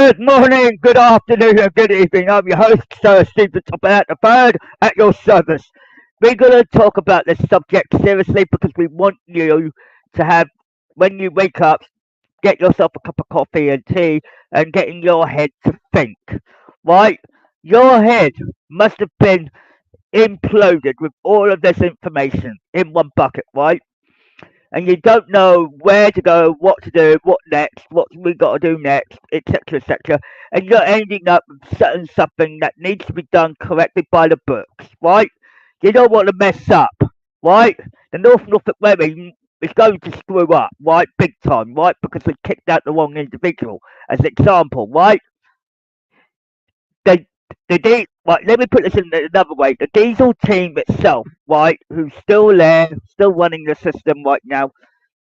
Good morning, good afternoon, and good evening. I'm your host, Sir Stephen Topham at the third at your service. We're going to talk about this subject seriously because we want you to have, when you wake up, get yourself a cup of coffee and tea and get in your head to think. Right? Your head must have been imploded with all of this information in one bucket, right? And you don't know where to go, what to do, what next, what we got to do next, etc., etc. And you're ending up with certain something that needs to be done correctly by the books, right? You don't want to mess up, right? The Norfolk Wedding is going to screw up, right? Big time, right? Because they kicked out the wrong individual, as an example, right? They right, let me put this in another way. The diesel team itself, right, who's still there, still running the system right now,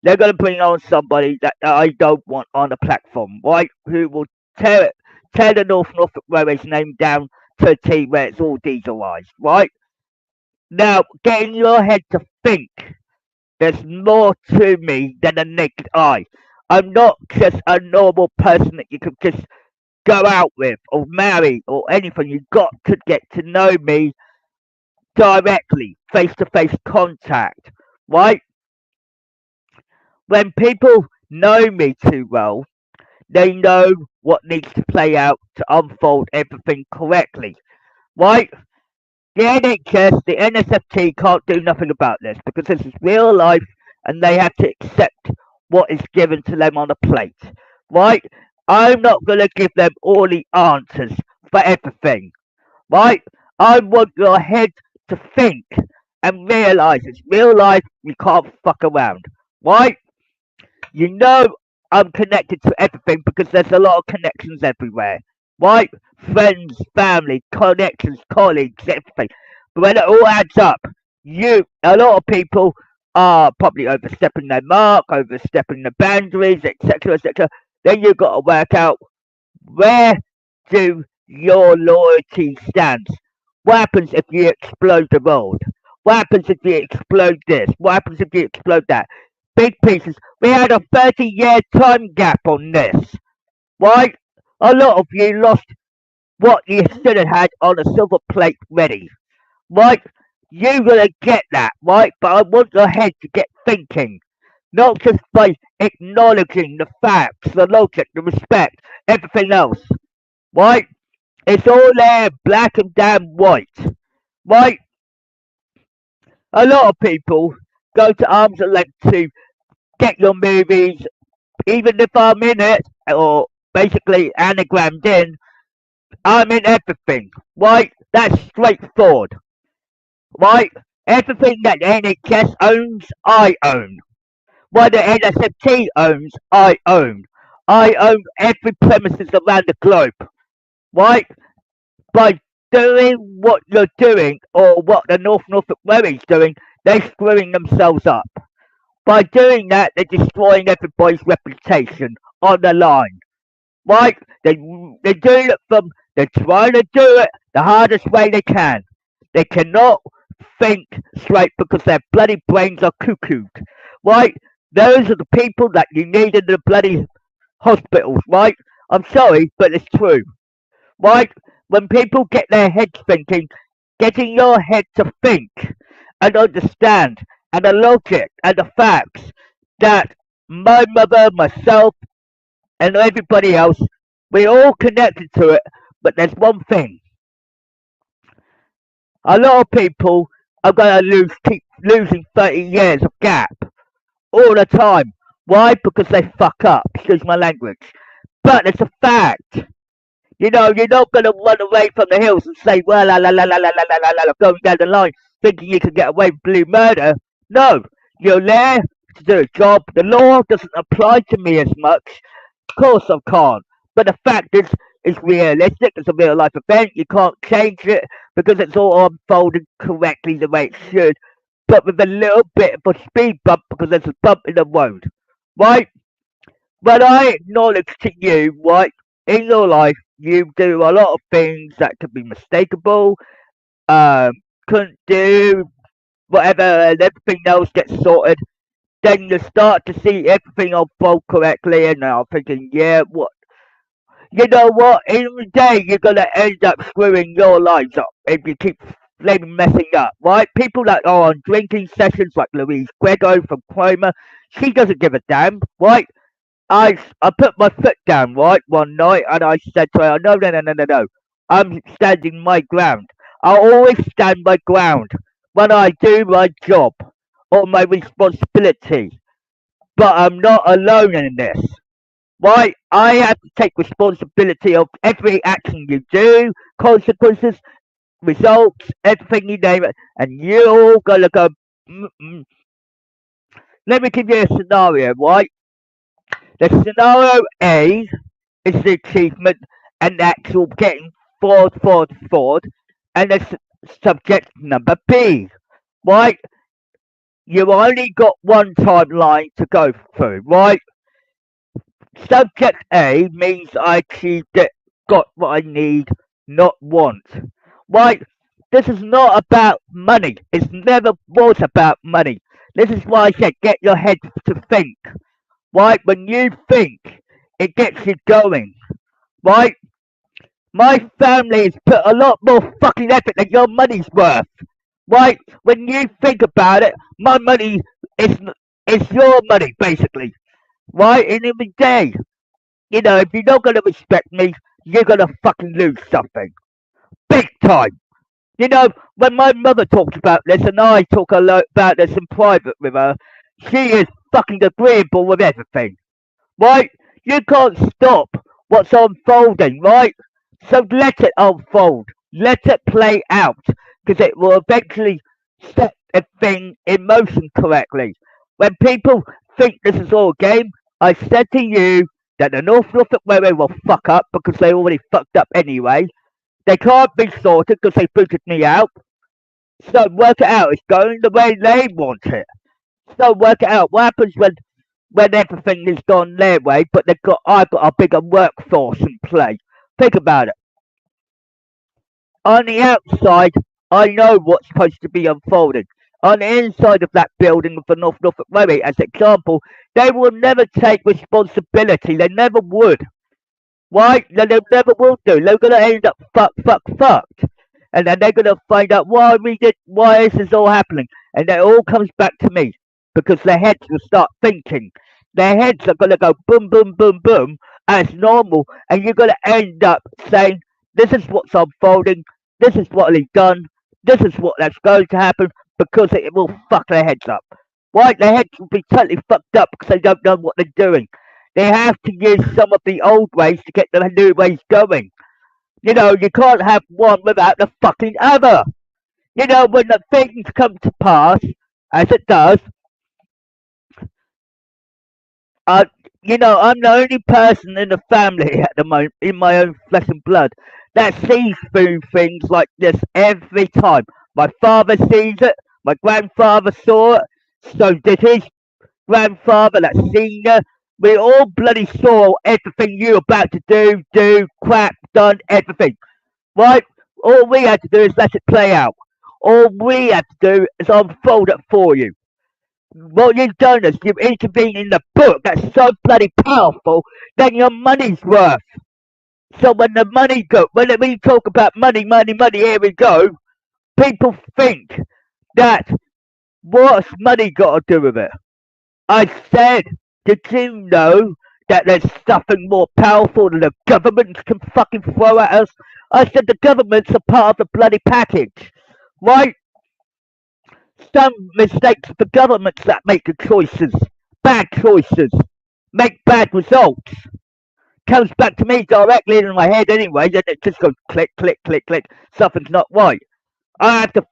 they're going to bring on somebody that I don't want on the platform, right? Who will tear the Norfolk Railway's name down to a team where it's all dieselised, right? Now, getting your head to think there's more to me than a naked eye. I'm not just a normal person that you could just go out with or marry or anything. You've got to get to know me directly, face to face contact, right? When people know me too well, they know what needs to play out to unfold everything correctly, right? The NHS, the NSFT can't do nothing about this because this is real life and they have to accept what is given to them on a plate, right? I'm not going to give them all the answers for everything, right? I want your head to think and realise it's real life, you can't fuck around, right? You know I'm connected to everything because there's a lot of connections everywhere, right? Friends, family, connections, colleagues, everything. But when it all adds up, a lot of people are probably overstepping their mark, overstepping the boundaries, etc., etc. Then you've got to work out where do your loyalty stand. What happens if you explode the road? What happens if you explode this? What happens if you explode that? Big pieces. We had a 30-year time gap on this, right? A lot of you lost what you should have had on a silver plate ready, right? You're gonna get that, right? But I want your head to get thinking, not just by acknowledging the facts, the logic, the respect, everything else, right? It's all there, black and damn white, right? A lot of people go to arms and length to get your movies, even if I'm in it, or basically anagrammed in, I'm in everything, right? That's straightforward, right? Everything that the NHS owns, I own. What the NSFT owns, I own. I own every premises around the globe, right? By doing what you're doing, or what the Norfolk Railway's doing, they're screwing themselves up. By doing that, they're destroying everybody's reputation on the line, right? They're doing it from, they're trying to do it the hardest way they can. They cannot think straight because their bloody brains are cuckooed, right? Those are the people that you need in the bloody hospitals, right? I'm sorry, but it's true, right? When people get their heads thinking, getting your head to think and understand and the logic and the facts that my mother, myself, and everybody else, we all connected to it. But there's one thing: a lot of people are going to keep losing 30 years of gap all the time. Why? Because they fuck up. Excuse my language. But it's a fact. You know, you're not going to run away from the hills and say, well, la la la la la la la la la, going down the line, thinking you can get away with blue murder. No, you're there to do a job. The law doesn't apply to me as much. Of course I can't. But the fact is, it's realistic. It's a real life event. You can't change it because it's all unfolded correctly the way it should. But with a little bit of a speed bump because there's a bump in the road. Right? But I acknowledge to you, right, in your life, you do a lot of things that could be mistakable, um, couldn't do, whatever, and everything else gets sorted. Then you start to see everything unfold correctly, and I'm thinking, yeah, what? You know what? In the day, you're gonna end up screwing your lives up if you keep flaming messing up, right? People that are on drinking sessions like Louise Grego from Cromer, she doesn't give a damn, right? I put my foot down, right, one night, and I said to her, no, no, no, no, no, no. I'm standing my ground. I always stand my ground when I do my job or my responsibility. But I'm not alone in this. Right? I have to take responsibility of every action you do, consequences, results, everything you name it, and you're all gonna go. Mm, mm. Let me give you a scenario, right? The scenario A is the achievement and the actual getting forward, and the subject number B, right? You only got one timeline to go through, right? Subject A means I achieved it, got what I need, not want. Right? This is not about money. It never was about money. This is why I said get your head to think. Right? When you think, it gets you going. Right? My family has put a lot more fucking effort than your money's worth. Right? When you think about it, my money is your money, basically. Right? And every day, you know, if you're not gonna respect me, you're gonna fucking lose something. Big time. You know, when my mother talks about this and I talk a lot about this in private with her, she is fucking agreeable with everything. Right? You can't stop what's unfolding, right? So let it unfold. Let it play out. Because it will eventually set a thing in motion correctly. When people think this is all a game, I said to you that the Norfolk Railway will fuck up because they already fucked up anyway. They can't be sorted because they booted me out. So work it out. It's going the way they want it. So work it out. What happens when everything is gone their way, but I've got a bigger workforce in play. Think about it. On the outside, I know what's supposed to be unfolding. On the inside of that building of the North Norfolk Railway, as an example, they will never take responsibility. They never would. Right? They never will do. They're gonna end up fucked. And then they're gonna find out why this is all happening. And then it all comes back to me. Because their heads will start thinking. Their heads are gonna go boom, boom, boom, boom, as normal, and you're gonna end up saying, this is what's unfolding, this is what he's done, this is what that's going to happen, because it will fuck their heads up. Right? Their heads will be totally fucked up because they don't know what they're doing. They have to use some of the old ways to get the new ways going. You know, you can't have one without the fucking other. You know, when the things come to pass, as it does, uh, you know, I'm the only person in the family at the moment, in my own flesh and blood, that sees through things like this every time. My father sees it, my grandfather saw it, so did his grandfather, that senior. We all bloody saw everything you were about to do, crap, done, everything. Right? All we had to do is let it play out. All we had to do is unfold it for you. What you've done is you've intervened in the book that's so bloody powerful than your money's worth. So when the money go, when we talk about money, money, money, here we go. People think that what's money got to do with it? I said, did you know that there's something more powerful than the government can fucking throw at us? I said the government's a part of the bloody package, right? Some mistakes of the governments that make the choices, bad choices, make bad results. Comes back to me directly in my head anyway, then it just goes click, click, click, click. Something's not right. I have to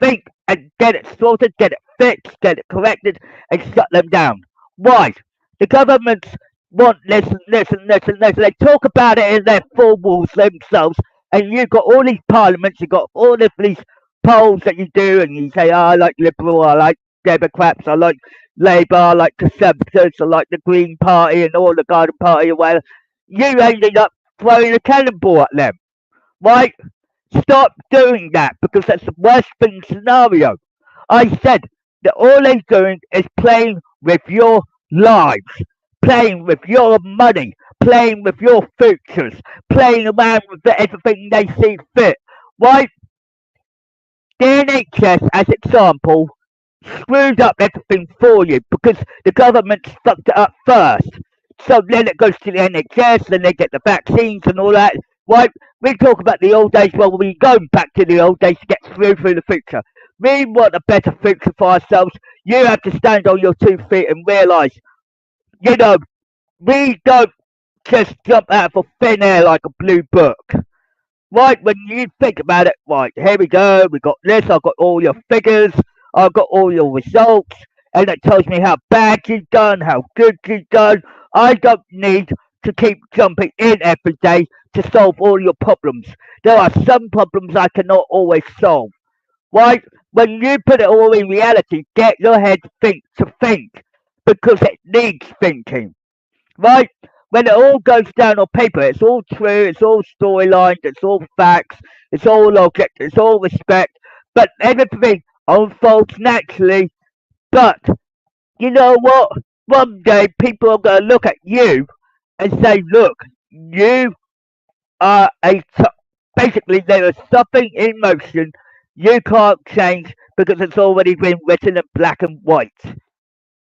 think and get it sorted, get it fixed, get it corrected, and shut them down. Why? The governments want this and this and this and this. They talk about it in their four walls themselves, and you've got all these parliaments, you've got all of these polls that you do, and you say, oh, I like Liberal, I like Democrats, I like Labour, I like Conservatives, I like the Green Party and all the Garden Party or whatever. You ended up throwing a cannonball at them, right? Stop doing that because that's the worst thing scenario. I said that all they're doing is playing with your lives, playing with your money, playing with your futures, playing around with everything they see fit. Right? The NHS, as example, screwed up everything for you because the government fucked it up first. So then it goes to the NHS, then they get the vaccines and all that. Right? We talk about the old days, well, we go back to the old days to get through the future. We want a better future for ourselves. You have to stand on your 2 feet and realise, you know, we don't just jump out of thin air like a blue book. Right, when you think about it, right, here we go, we got this, I've got all your figures, I've got all your results, and it tells me how bad you've done, how good you've done. I don't need to keep jumping in every day to solve all your problems. There are some problems I cannot always solve. Right? When you put it all in reality, get your head to think, because it needs thinking. Right? When it all goes down on paper, it's all true, it's all storylines, it's all facts, it's all logic, it's all respect, but everything unfolds naturally. But you know what? One day people are going to look at you and say, look, you are basically, there is something in motion you can't change because it's already been written in black and white.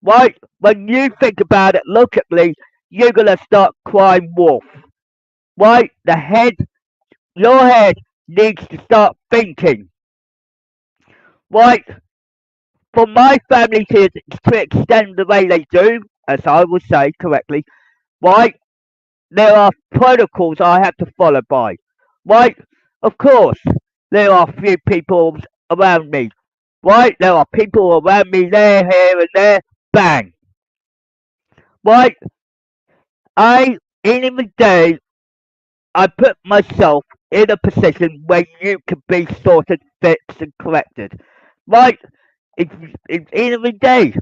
Right? When you think about it logically, you're gonna start crying wolf. Right? Your head needs to start thinking. Right? For my family to extend the way they do, as I would say correctly, right? There are protocols I have to follow by. Right? Of course, there are few people around me. Right? There are people around me there, here, and there. Bang. Right? In the day, I put myself in a position where you can be sorted, fixed, and corrected. Right? It's every day.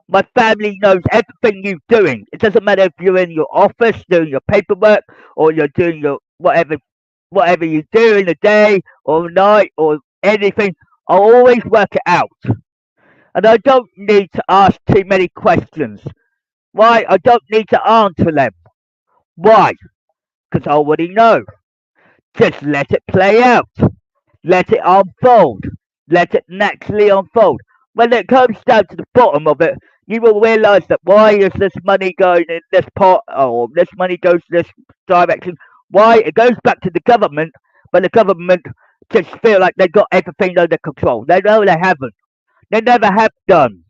My family knows everything you're doing. It doesn't matter if you're in your office doing your paperwork or you're doing your whatever you do in the day or night or anything. I always work it out. And I don't need to ask too many questions. Why? I don't need to answer them. Why? Because I already know. Just let it play out. Let it unfold. Let it naturally unfold. When it comes down to the bottom of it, you will realise that why is this money going in this pot or this money goes this direction? Why? It goes back to the government, but the government just feel like they've got everything under control. They know they haven't. They never have done.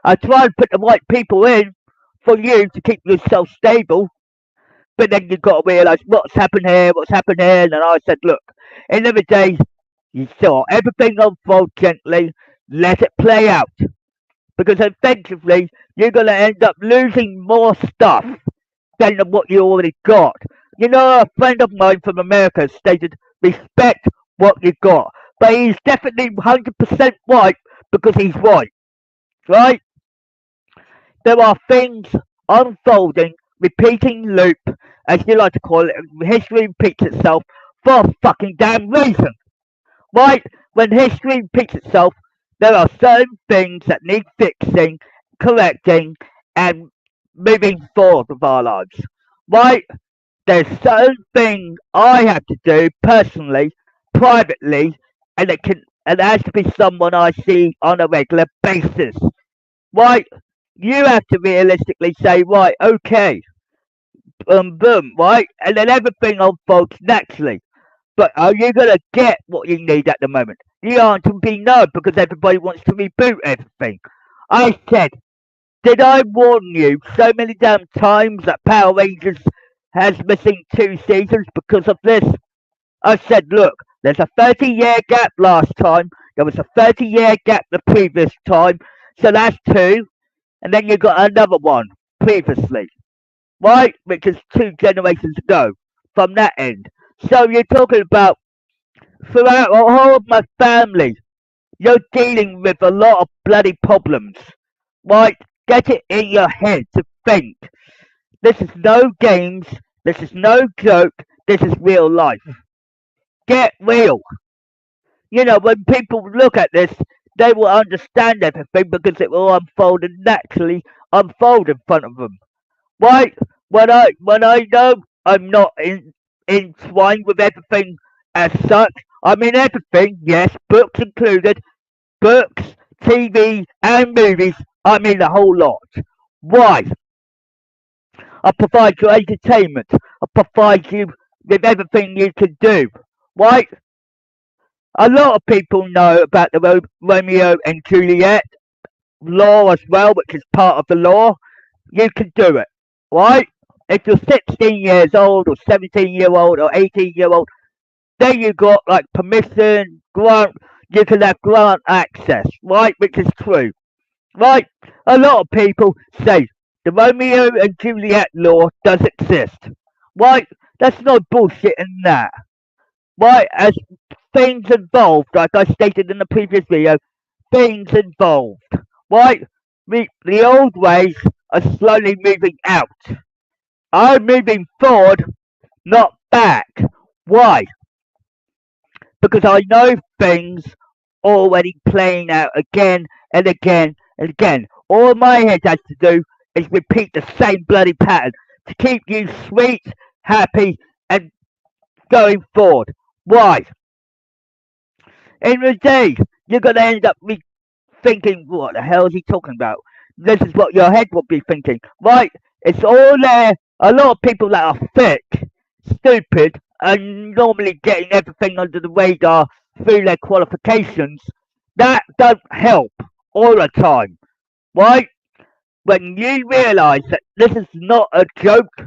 I try and put the right people in for you to keep yourself stable, but then you've got to realise what's happened here. And then I said, look, end of the day, you saw everything unfold gently, let it play out. Because eventually, you're going to end up losing more stuff than what you already got. You know, a friend of mine from America stated, respect what you got. But he's definitely 100% right because he's right. Right? There are things unfolding, repeating loop, as you like to call it. History repeats itself for a fucking damn reason. Right? When history repeats itself, there are certain things that need fixing, correcting, and moving forward with our lives. Right? There's certain things I have to do personally, privately, and it has to be someone I see on a regular basis. Right? You have to realistically say, right, okay, boom, right? And then everything unfolds naturally. But are you going to get what you need at the moment? The answer would be no, because everybody wants to reboot everything. I said, did I warn you so many damn times that Power Rangers has missing 2 seasons because of this? I said, look, there's a 30-year gap last time. There was a 30-year gap the previous time. So that's two. And then you got another one previously, right? Which is 2 generations ago from that end. So you're talking about throughout all of my family, you're dealing with a lot of bloody problems, right? Get it in your head to think. This is no games. This is no joke. This is real life. Get real. You know, when people look at this, they will understand everything because it will unfold and naturally unfold in front of them. Right? When I know I'm not entwined with everything as such, I mean everything, yes, books included, books, TV, and movies. I mean the whole lot. Why? I provide you entertainment. I provide you with everything you can do. Why? A lot of people know about the Romeo and Juliet law as well, which is part of the law. You can do it, right? If you're 16 years old or 17-year-old or 18-year-old, then you got like permission, grant, you can have grant access, right? Which is true, right? A lot of people say the Romeo and Juliet law does exist, right? That's no bullshit in that, right? As things involved, like I stated in the previous video, things involved, right? The old ways are slowly moving out. I'm moving forward, not back. Why? Because I know things already playing out again and again and again. All my head has to do is repeat the same bloody pattern to keep you sweet, happy, and going forward. Why? In the day, you're going to end up thinking, what the hell is he talking about? This is what your head will be thinking. Right? It's all there. A lot of people that are thick, stupid, and normally getting everything under the radar through their qualifications, that don't help all the time. Right? When you realise that this is not a joke,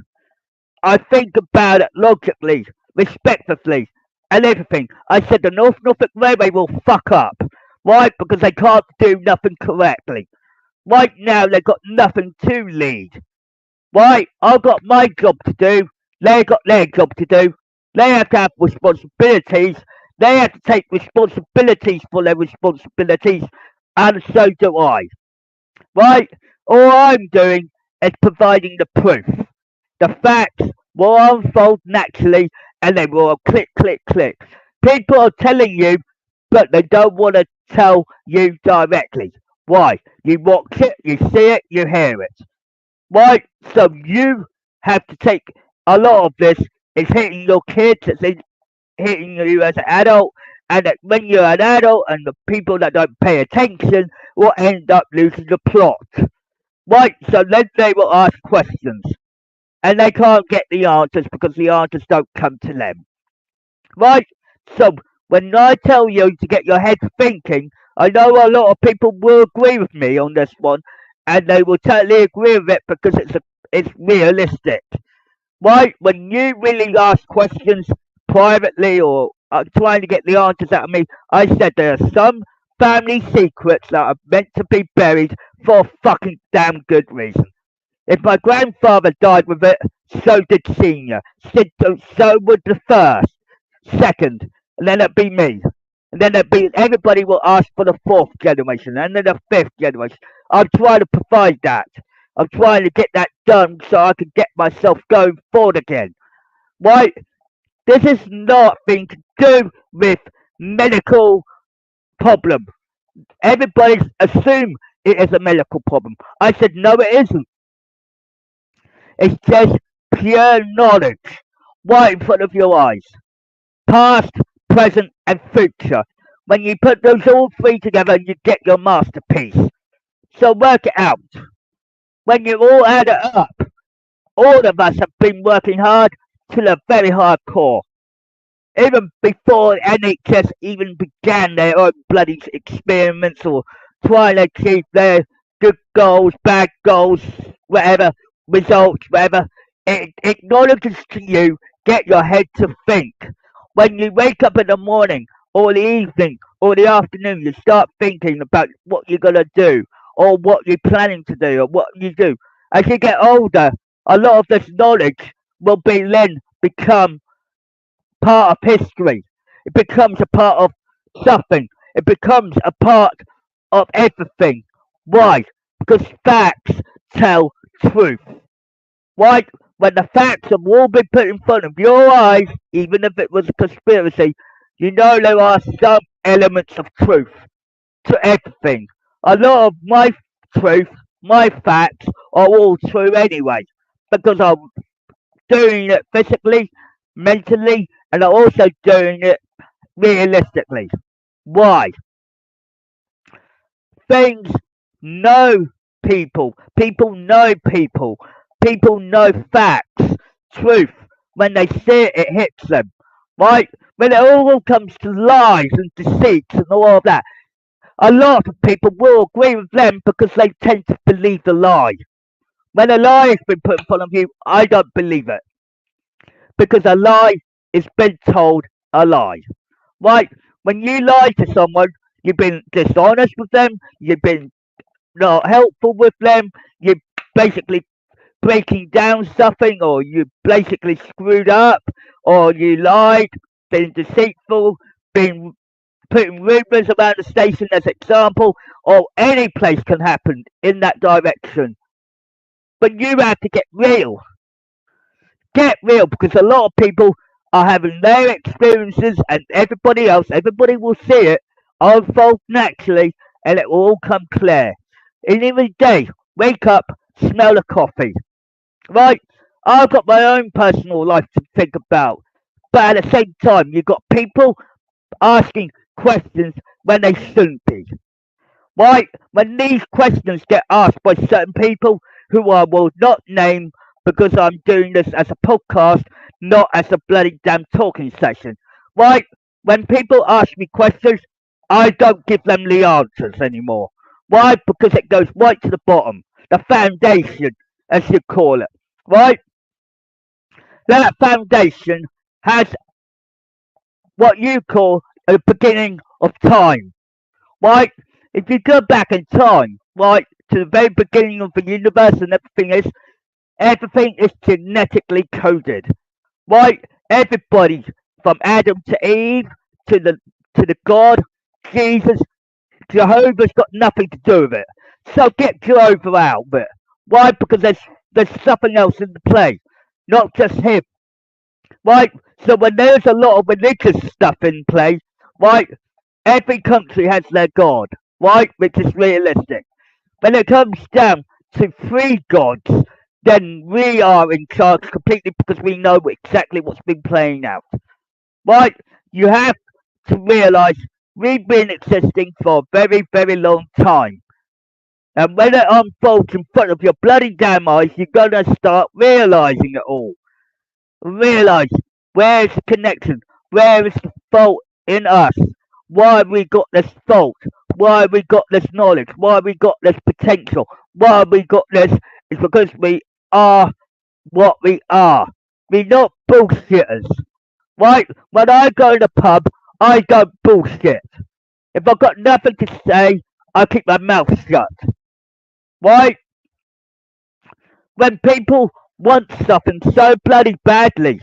I think about it logically, respectfully, and everything. I said the North Norfolk Railway will fuck up. Why? Because they can't do nothing correctly. Right now, they've got nothing to lead. Right? I've got my job to do. They've got their job to do. They have to have responsibilities. They have to take responsibilities for their responsibilities. And so do I. Right? All I'm doing is providing the proof. The facts will unfold naturally and they will click, click, click. People are telling you, but they don't want to tell you directly. Why? You watch it, you see it, you hear it. Why? So you have to take a lot of this is hitting your kids, it's hitting you as an adult, and that when you're an adult and the people that don't pay attention will end up losing the plot. Right? So then they will ask questions and they can't get the answers because the answers don't come to them. Right? So when I tell you to get your head thinking, I know a lot of people will agree with me on this one, and they will totally agree with it because it's realistic. Right? When you really ask questions privately or trying to get the answers out of me, I said there are some family secrets that are meant to be buried for a fucking damn good reason. If my grandfather died with it, so did Senior. So would the first, second, and then it'd be me. And then it'd be everybody will ask for the fourth generation, and then the fifth generation. I'm trying to provide that. I'm trying to get that done so I can get myself going forward again. Right? This is nothing to do with medical problem. Everybody assume it is a medical problem. I said no, it isn't. It's just pure knowledge right in front of your eyes. Past, present, and future. When you put those all three together, you get your masterpiece. So work it out. When you all add it up, all of us have been working hard to the very hardcore. Even before NHS even began their own bloody experiments or trying to achieve their good goals, bad goals, whatever, results, whatever, it acknowledges to you, get your head to think. When you wake up in the morning or the evening or the afternoon, you start thinking about what you're going to do or what you're planning to do or what you do. As you get older, a lot of this knowledge will be then become part of history. It becomes a part of something. It becomes a part of everything. Why? Because facts tell truth. Why? When the facts have all been put in front of your eyes, even if it was a conspiracy, you know there are some elements of truth to everything. A lot of my truth, my facts, are all true anyway. because I'm doing it physically, mentally, and I'm also doing it realistically. Why? Things know people. People know people. People know facts, truth. When they see it, it hits them. Right? When it all comes to lies and deceits and all of that, a lot of people will agree with them because they tend to believe the lie. When a lie has been put in front of you, I don't believe it because a lie is been told a lie. Right? When you lie to someone, you've been dishonest with them, you've been not helpful with them, you're basically breaking down something, or you basically screwed up, or you lied, been deceitful, been putting rumours about the station as example, or any place can happen in that direction. But you have to get real. Get real because a lot of people are having their experiences and everybody will see it unfold naturally and it will all come clear. In every day, wake up, smell the coffee. Right? I've got my own personal life to think about. But at the same time, you've got people asking questions when they shouldn't be. Right? When these questions get asked by certain people who I will not name because I'm doing this as a podcast, not as a bloody damn talking session. Right? When people ask me questions, I don't give them the answers anymore. Why? Because it goes right to the bottom, the foundation, as you call it. Right? That foundation has what you call a beginning of time. Right? If you go back in time, right, to the very beginning of the universe and everything is genetically coded. Right? Everybody from Adam to Eve to the God, Jesus, Jehovah's got nothing to do with it. So get Jehovah out of it. Why? Because there's something else in the play. Not just him. Right? So when there's a lot of religious stuff in play, right, every country has their God, right, which is realistic. When it comes down to three gods, then we are in charge completely because we know exactly what's been playing out. Right? You have to realise we've been existing for a very, very long time. And when it unfolds in front of your bloody damn eyes, you're gonna start realising it all. Realise where is the connection, where is the fault in us, why have we got this fault, why have we got this knowledge, why have we got this potential, why have we got this, it's because we are what we are. We're not bullshitters. Right? When I go to the pub, I don't bullshit. If I've got nothing to say, I keep my mouth shut. Right? When people want something so bloody badly,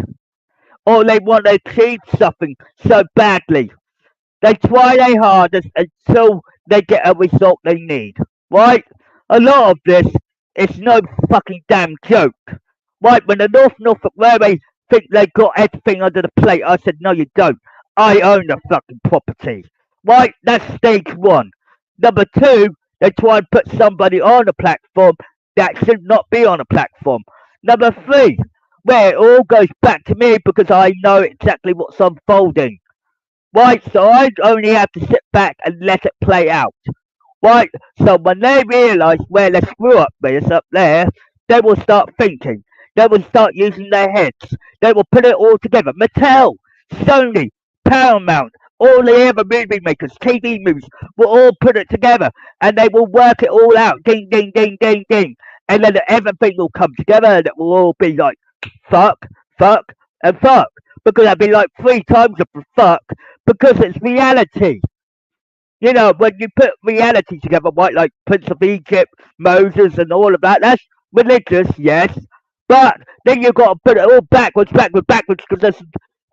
or they want to achieve something so badly, they try their hardest until they get a result they need. Right? A lot of this is no fucking damn joke. Right? When the Norfolk Railway think they got everything under the plate, I said, no, you don't. I own the fucking property. Right? That's stage one. Number two, they try and put somebody on a platform that should not be on a platform. Number three, where it all goes back to me because I know exactly what's unfolding. Right, so I only have to sit back and let it play out. Right, so when they realise where the screw up is up there, they will start thinking. They will start using their heads. They will put it all together. Mattel, Sony, Paramount, all the other movie makers, TV movies, will all put it together and they will work it all out. Ding, ding, ding, ding, ding. And then everything will come together and it will all be like fuck, fuck, and fuck. Because I'd be like three times of fuck because it's reality. You know, when you put reality together, right, like Prince of Egypt, Moses, and all of that, that's religious, yes. But then you've got to put it all backwards, backwards, backwards, because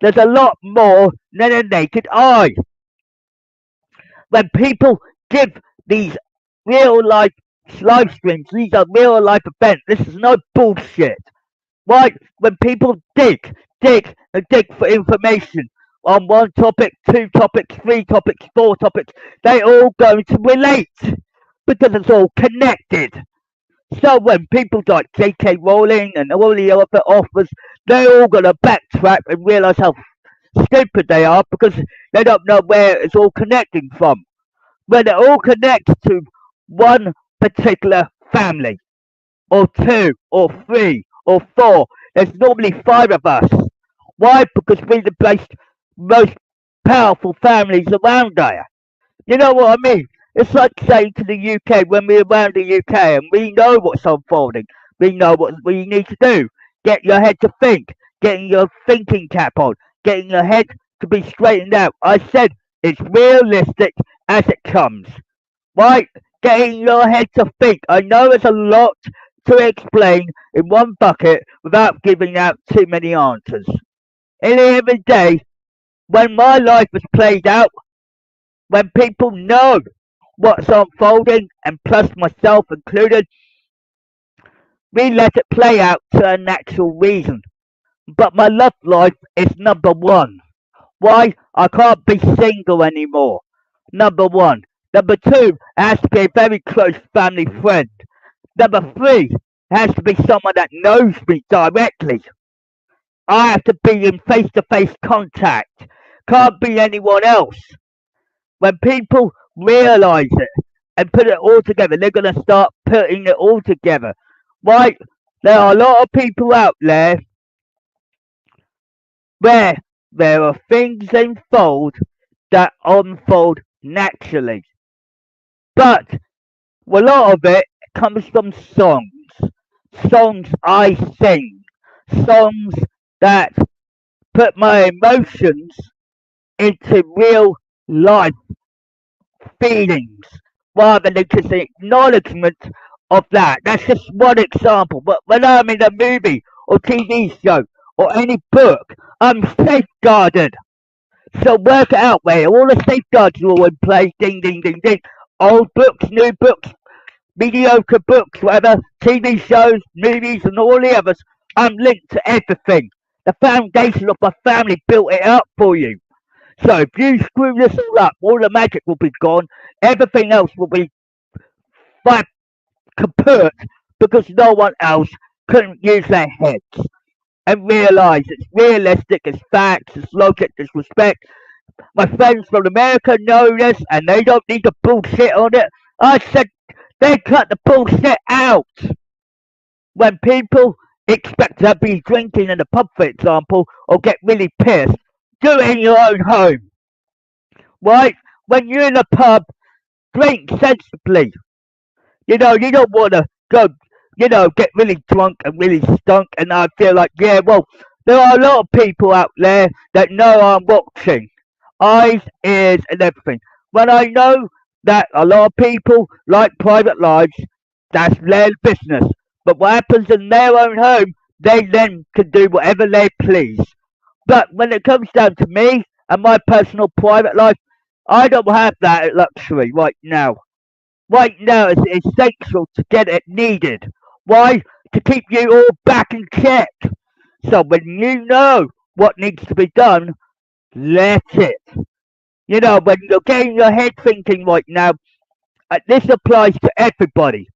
there's a lot more than a naked eye. When people give these real life live streams, these are real life events. This is no bullshit. Right? When people and dig for information on one topic, two topics, three topics, four topics, they all going to relate because it's all connected. So when people like J.K. Rowling and all the other authors, they're all gonna backtrack and realise how stupid they are because they don't know where it's all connecting from. When it all connects to one particular family, or two, or three, or four. There's normally five of us. Why? Because we're the most powerful families around there. You know what I mean? It's like saying to the UK when we're around the UK and we know what's unfolding. We know what we need to do. Get your head to think. Getting your thinking cap on. Getting your head to be straightened out. I said it's realistic as it comes. Right? Getting your head to think. I know it's a lot to explain in one bucket without giving out too many answers. In the end of the day, when my life is played out, when people know what's unfolding, and plus myself included, we let it play out to a natural reason. But my love life is number one. Why? I can't be single anymore. Number one. Number two, it has to be a very close family friend. Number three, it has to be someone that knows me directly. I have to be in face to face contact. Can't be anyone else. When people realize it and put it all together, they're going to start putting it all together. Right? There are a lot of people out there where there are things unfold that unfold naturally. But a lot of it comes from songs. Songs I sing. Songs that put my emotions into real life feelings rather than just an acknowledgement of that. That's just one example. But when I'm in a movie or TV show or any book, I'm safeguarded. So work it out where all the safeguards are all in place. Ding, ding, ding, ding. Old books, new books, mediocre books, whatever, TV shows, movies, and all the others. I'm linked to everything. The foundation of my family built it up for you. So if you screw this all up, all the magic will be gone. Everything else will be like kaput because no one else couldn't use their heads and realise it's realistic, it's facts, it's logic, it's respect. My friends from America know this and they don't need to bullshit on it. I said they cut the bullshit out. When people expect to be drinking in a pub, for example, or get really pissed, do it in your own home. Right? When you're in a pub, drink sensibly. You know, you don't want to go, get really drunk and really stunk. And I feel like, yeah, well, there are a lot of people out there that know I'm watching. Eyes, ears, and everything. When I know that a lot of people like private lives, that's their business. But what happens in their own home, they then can do whatever they please. But when it comes down to me and my personal private life, I don't have that luxury right now. Right now, it's essential to get it needed. Why? To keep you all back in check. So when you know what needs to be done, let it. You know, when you're getting your head thinking right now, this applies to everybody.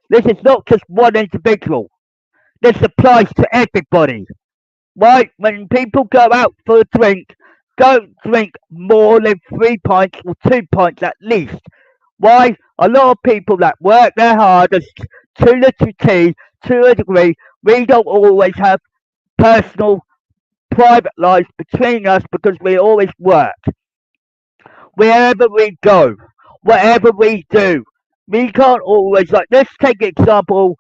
This is not just one individual. This applies to everybody. Right? When people go out for a drink, don't drink more than 3 pints or 2 pints at least. Why? A lot of people that work their hardest to the T to a degree, we don't always have personal, private lives between us because we always work. Wherever we go, whatever we do, we can't always, like, let's take an example,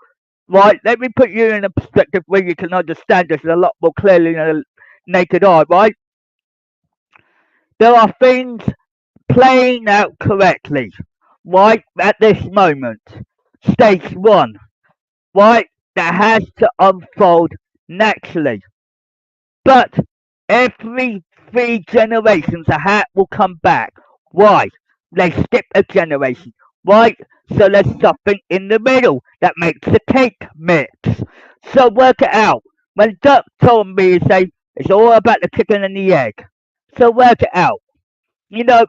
right? Let me put you in a perspective where you can understand this a lot more clearly than a naked eye, right? There are things playing out correctly, right, at this moment. Stage one, right, that has to unfold naturally. But every 3 generations, a hat will come back. Why? They skip a generation, right? So there's something in the middle that makes the cake mix. So work it out. When Duck told me to say it's all about the chicken and the egg. So work it out. You know,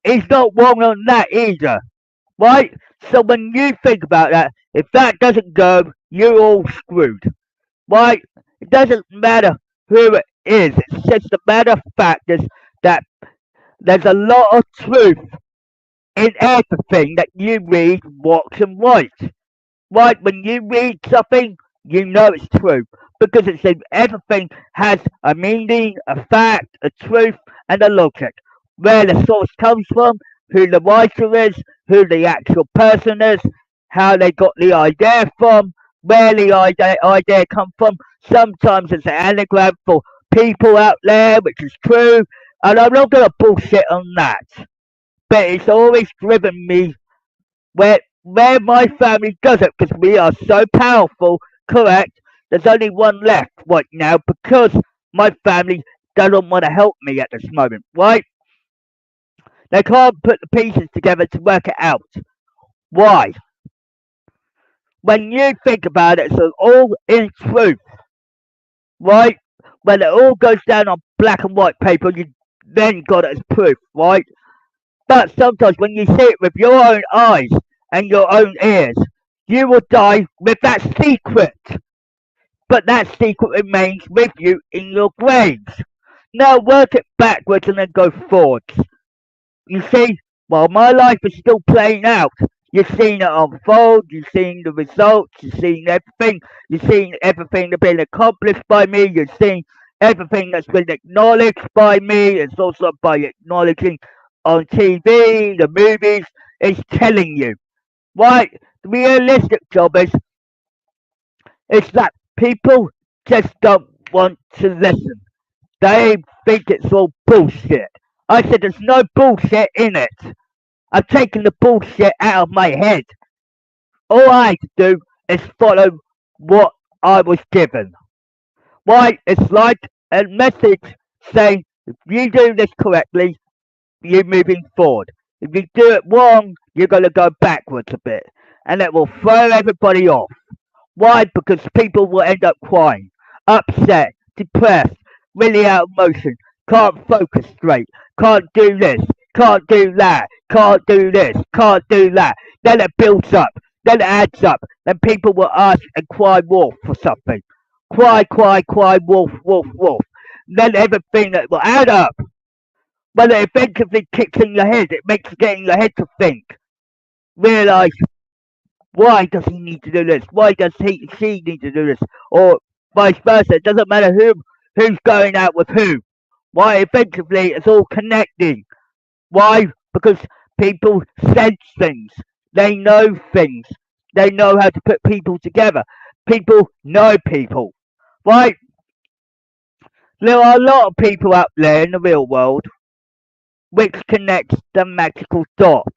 he's not wrong on that either. right? So when you think about that, if that doesn't go, you're all screwed, right? It doesn't matter who it is. It's just a matter of fact is that there's a lot of truth in everything that you read, watch, and write. Right, when you read something, you know it's true because it's in everything has a meaning, a fact, a truth, and a logic. Where the source comes from, who the writer is, who the actual person is, how they got the idea from, where the idea come from. Sometimes it's an anagram for people out there, which is true, and I'm not gonna bullshit on that. But it's always driven me where my family does it because we are so powerful, correct? There's only one left right now because my family doesn't want to help me at this moment, right? They can't put the pieces together to work it out. Why? When you think about it, it's all in truth, right? When it all goes down on black and white paper, you then got it as proof, right? But sometimes when you see it with your own eyes and your own ears, you will die with that secret. But that secret remains with you in your graves. Now work it backwards and then go forwards. You see, while my life is still playing out, you've seen it unfold, you've seen the results, you've seen everything that's been accomplished by me, you've seen everything that's been acknowledged by me, it's also by acknowledging on TV, the movies, it's telling you. Right? The realistic job is that people just don't want to listen. They think it's all bullshit. I said there's no bullshit in it. I've taken the bullshit out of my head. All I had to do is follow what I was given. Why? It's like a message saying, if you do this correctly, you're moving forward. If you do it wrong, you're going to go backwards a bit. And it will throw everybody off. Why? Because people will end up crying, upset, depressed, really out of motion, can't focus straight, can't do this, can't do that, can't do this, can't do that. Then it builds up, then it adds up, then people will ask and cry wolf for something. Cry, cry, cry, wolf, wolf, wolf. Then everything that will add up, when it eventually kicks in your head, it makes it get in your head to think. Realize why does he need to do this? Why does she need to do this? Or vice versa. It doesn't matter who's going out with who. Why eventually it's all connecting. Why? Because people sense things. They know things. They know how to put people together. People know people. Right? There are a lot of people out there in the real world which connects the magical dot.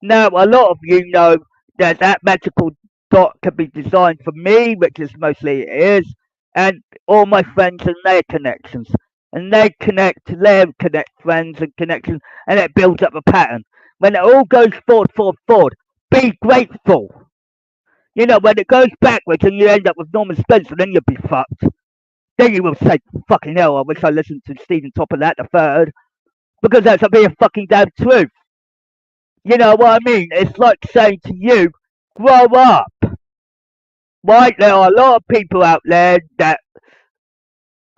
Now, a lot of you know that that magical dot can be designed for me, which is mostly it is, and all my friends and their connections. And they connect to their connect friends and connections, and it builds up a pattern. When it all goes forward, forward, forward, be grateful. You know, when it goes backwards and you end up with Norman Spencer, then you'll be fucked. Then you will say, fucking hell, I wish I listened to Stephen Top of that the third. Because that's a be a fucking damn truth. You know what I mean? It's like saying to you, grow up. Right? There are a lot of people out there that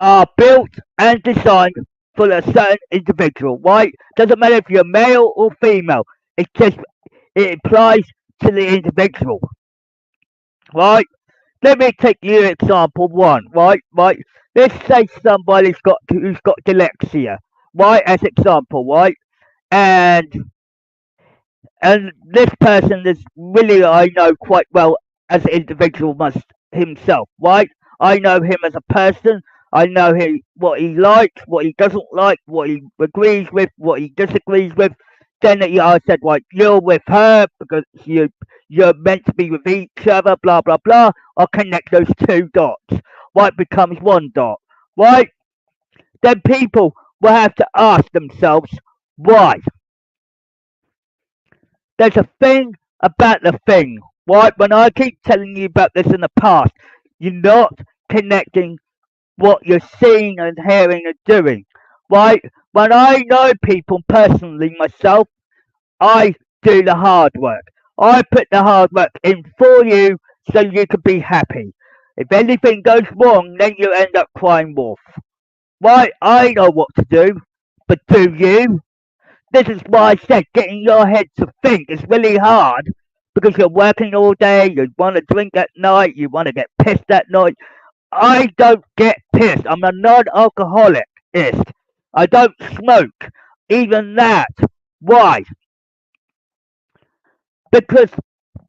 are built and designed for a certain individual, right? Doesn't matter if you're male or female. It applies to the individual. Right? Let me take you example one, right? Right? Let's say who's got dyslexia, right? As example, right? And and this person is really I know quite well as an individual must himself, right? I know him as a person. I know what he likes, what he doesn't like, what he agrees with, what he disagrees with. Then I said, right, you're with her because you're meant to be with each other, blah blah blah. I'll connect those two dots. Right becomes one dot. Right? Then people will have to ask themselves why. There's a thing about the thing, right? When I keep telling you about this in the past, you're not connecting what you're seeing and hearing and doing, right? When I know people personally myself, I do the hard work. I put the hard work in for you so you can be happy. If anything goes wrong, then you end up crying wolf. Why, I know what to do, but do you? This is why I said getting your head to think is really hard because you're working all day, you want to drink at night, you want to get pissed at night. I don't get pissed. I'm a non-alcoholic. I don't smoke. Even that. Why? Because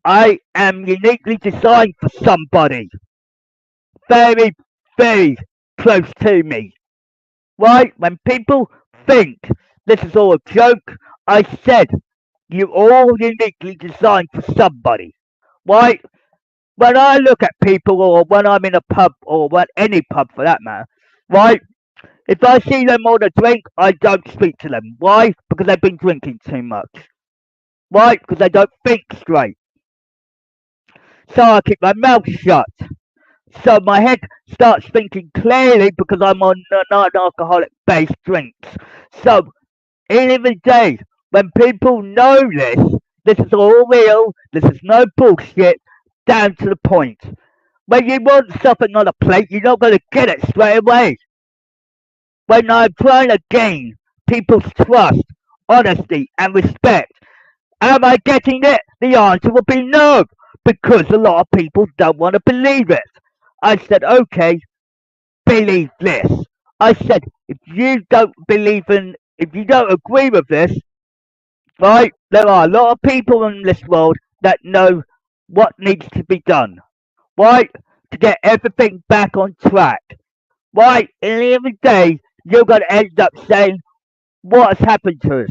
I am uniquely designed for somebody very, very close to me. Right? When people think this is all a joke, I said you're all uniquely designed for somebody. Right? When I look at people or when I'm in a pub or any pub for that matter, right? If I see them on a drink, I don't speak to them. Why? Because they've been drinking too much. Why? Because they don't think straight. So I keep my mouth shut. So my head starts thinking clearly because I'm on non-alcoholic based drinks. So in the day, when people know this is all real, this is no bullshit, down to the point. When you want something on a plate, you're not going to get it straight away. When I'm trying to gain people's trust, honesty, and respect, am I getting it? The answer will be no, because a lot of people don't want to believe it. I said, okay, believe this. I said, if you don't agree with this, right, there are a lot of people in this world that know what needs to be done, right, to get everything back on track. Right, in the end of the day, you're going to end up saying, what has happened to us?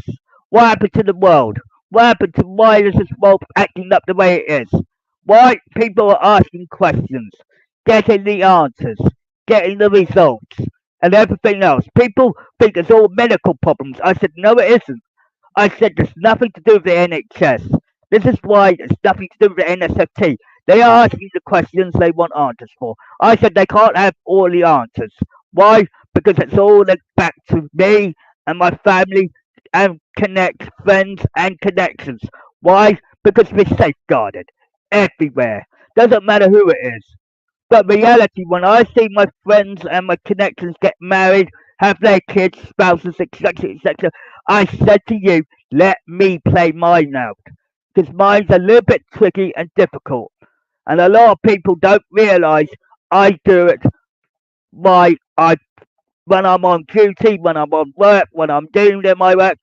What happened to the world? What happened to why is this world acting up the way it is? Why people are asking questions, getting the answers, getting the results, and everything else. People think it's all medical problems. I said, no, it isn't. I said there's nothing to do with the NHS. This is why it's nothing to do with the NSFT. They are asking the questions they want answers for. I said they can't have all the answers. Why? Because it's all linked back to me and my family and connect friends and connections. Why? Because we're safeguarded everywhere. Doesn't matter who it is. But reality, when I see my friends and my connections get married, have their kids, spouses, etc., etc., I said to you, let me play mine out. Because mine's a little bit tricky and difficult. And a lot of people don't realise I do it by I when I'm on duty, when I'm on work, when I'm doing my work.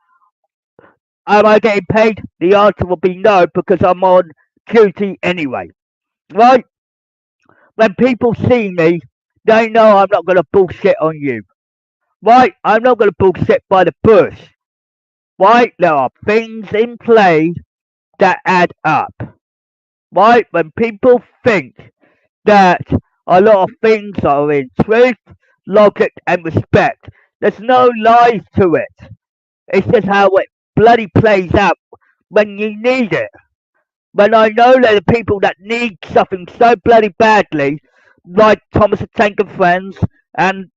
Am I getting paid? The answer will be no because I'm on duty anyway. Right? When people see me, they know I'm not going to bullshit on you. Right? I'm not going to bullshit by the bush. Right? There are things in play that add up. Right? When people think that a lot of things are in truth, logic, and respect, there's no lies to it. It's just how it bloody plays out when you need it. When I know there are people that need something so bloody badly, like Thomas the Tank and Friends, and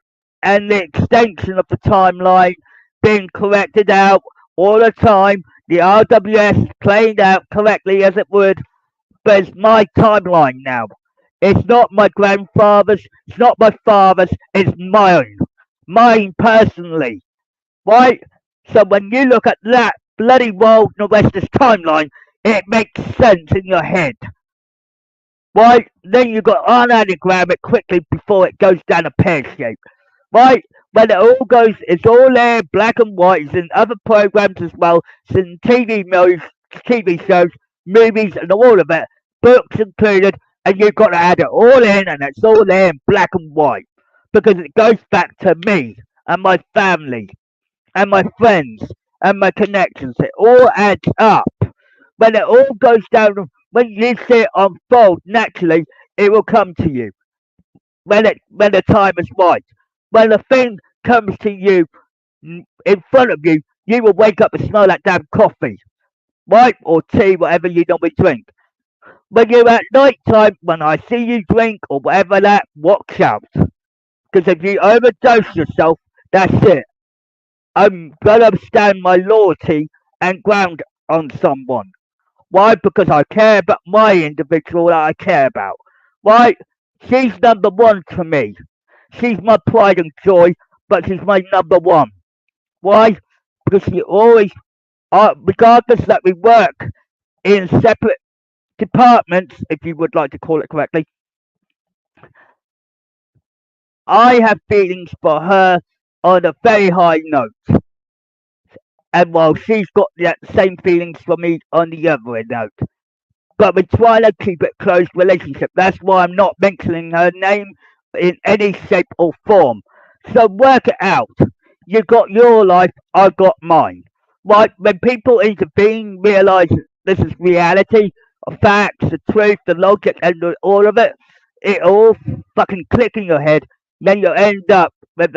the extension of the timeline being corrected out all the time, the RWS is playing out correctly as it would, but it's my timeline now. It's not my grandfather's, it's not my father's, it's mine. Mine personally. Right? So when you look at that bloody Wild Northwestern timeline, it makes sense in your head. Right? Then you've got unanagram it quickly before it goes down a pear shape. Right? When it all goes, it's all there, black and white. It's in other programs as well. It's in TV shows, movies, and all of it. Books included, and you've got to add it all in, and it's all there in black and white. Because it goes back to me and my family and my friends and my connections. It all adds up. When it all goes down, when you see it unfold naturally, it will come to you. When the time is right. When the thing comes to you in front of you, you will wake up and smell that damn coffee, right? Or tea, whatever you normally drink. When you're at night time, when I see you drink or whatever that, watch out. Because if you overdose yourself, that's it. I'm gonna stand my loyalty and ground on someone. Why? Because I care about my individual that I care about. Why? She's number one to me. She's my pride and joy, but she's my number one. Why? Because she always, regardless that we work in separate departments, if you would like to call it correctly, I have feelings for her on a very high note. And while she's got that same feelings for me on the other note. But we're trying to keep it close relationship. That's why I'm not mentioning her name in any shape or form. So work it out. You got your life, I got mine. Right? When people intervene, realize this is reality, facts, the truth, the logic, and all of it, it all fucking click in your head. Then you end up with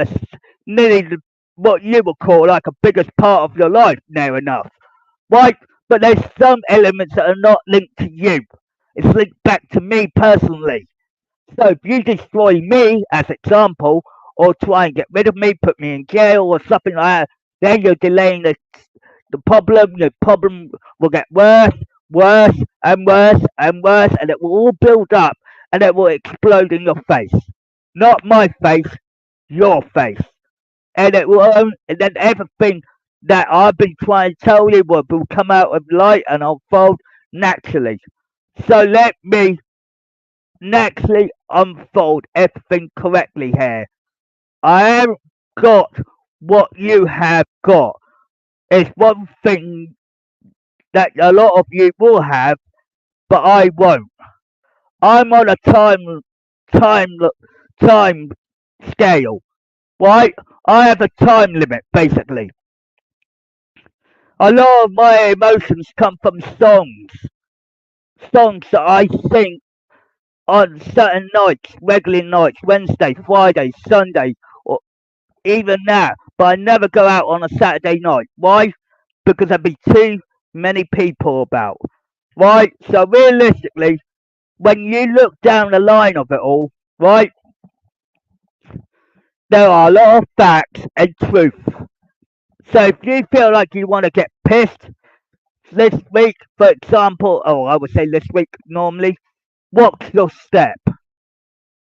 nearly what you would call like a biggest part of your life, near enough. Right? But there's some elements that are not linked to you. It's linked back to me personally. So if you destroy me, as example, or try and get rid of me, put me in jail or something like that, then you're delaying the problem. The problem will get worse, worse, and worse, and worse, and it will all build up, and it will explode in your face. Not my face, your face. And it will, and then everything that I've been trying to tell you will come out of light and unfold naturally. So let me naturally unfold everything correctly here. I haven't got what you have got. It's one thing that a lot of you will have, but I won't. I'm on a time, time scale, right? I have a time limit, basically. A lot of my emotions come from songs that I sing on certain nights, regular nights, Wednesday, Friday, Sunday, or even now. But I never go out on a Saturday night. Why? Because there'd be too many people about. Right? So realistically, when you look down the line of it all, right, there are a lot of facts and truth. So if you feel like you want to get pissed this week, for example, oh, I would say this week normally, watch your step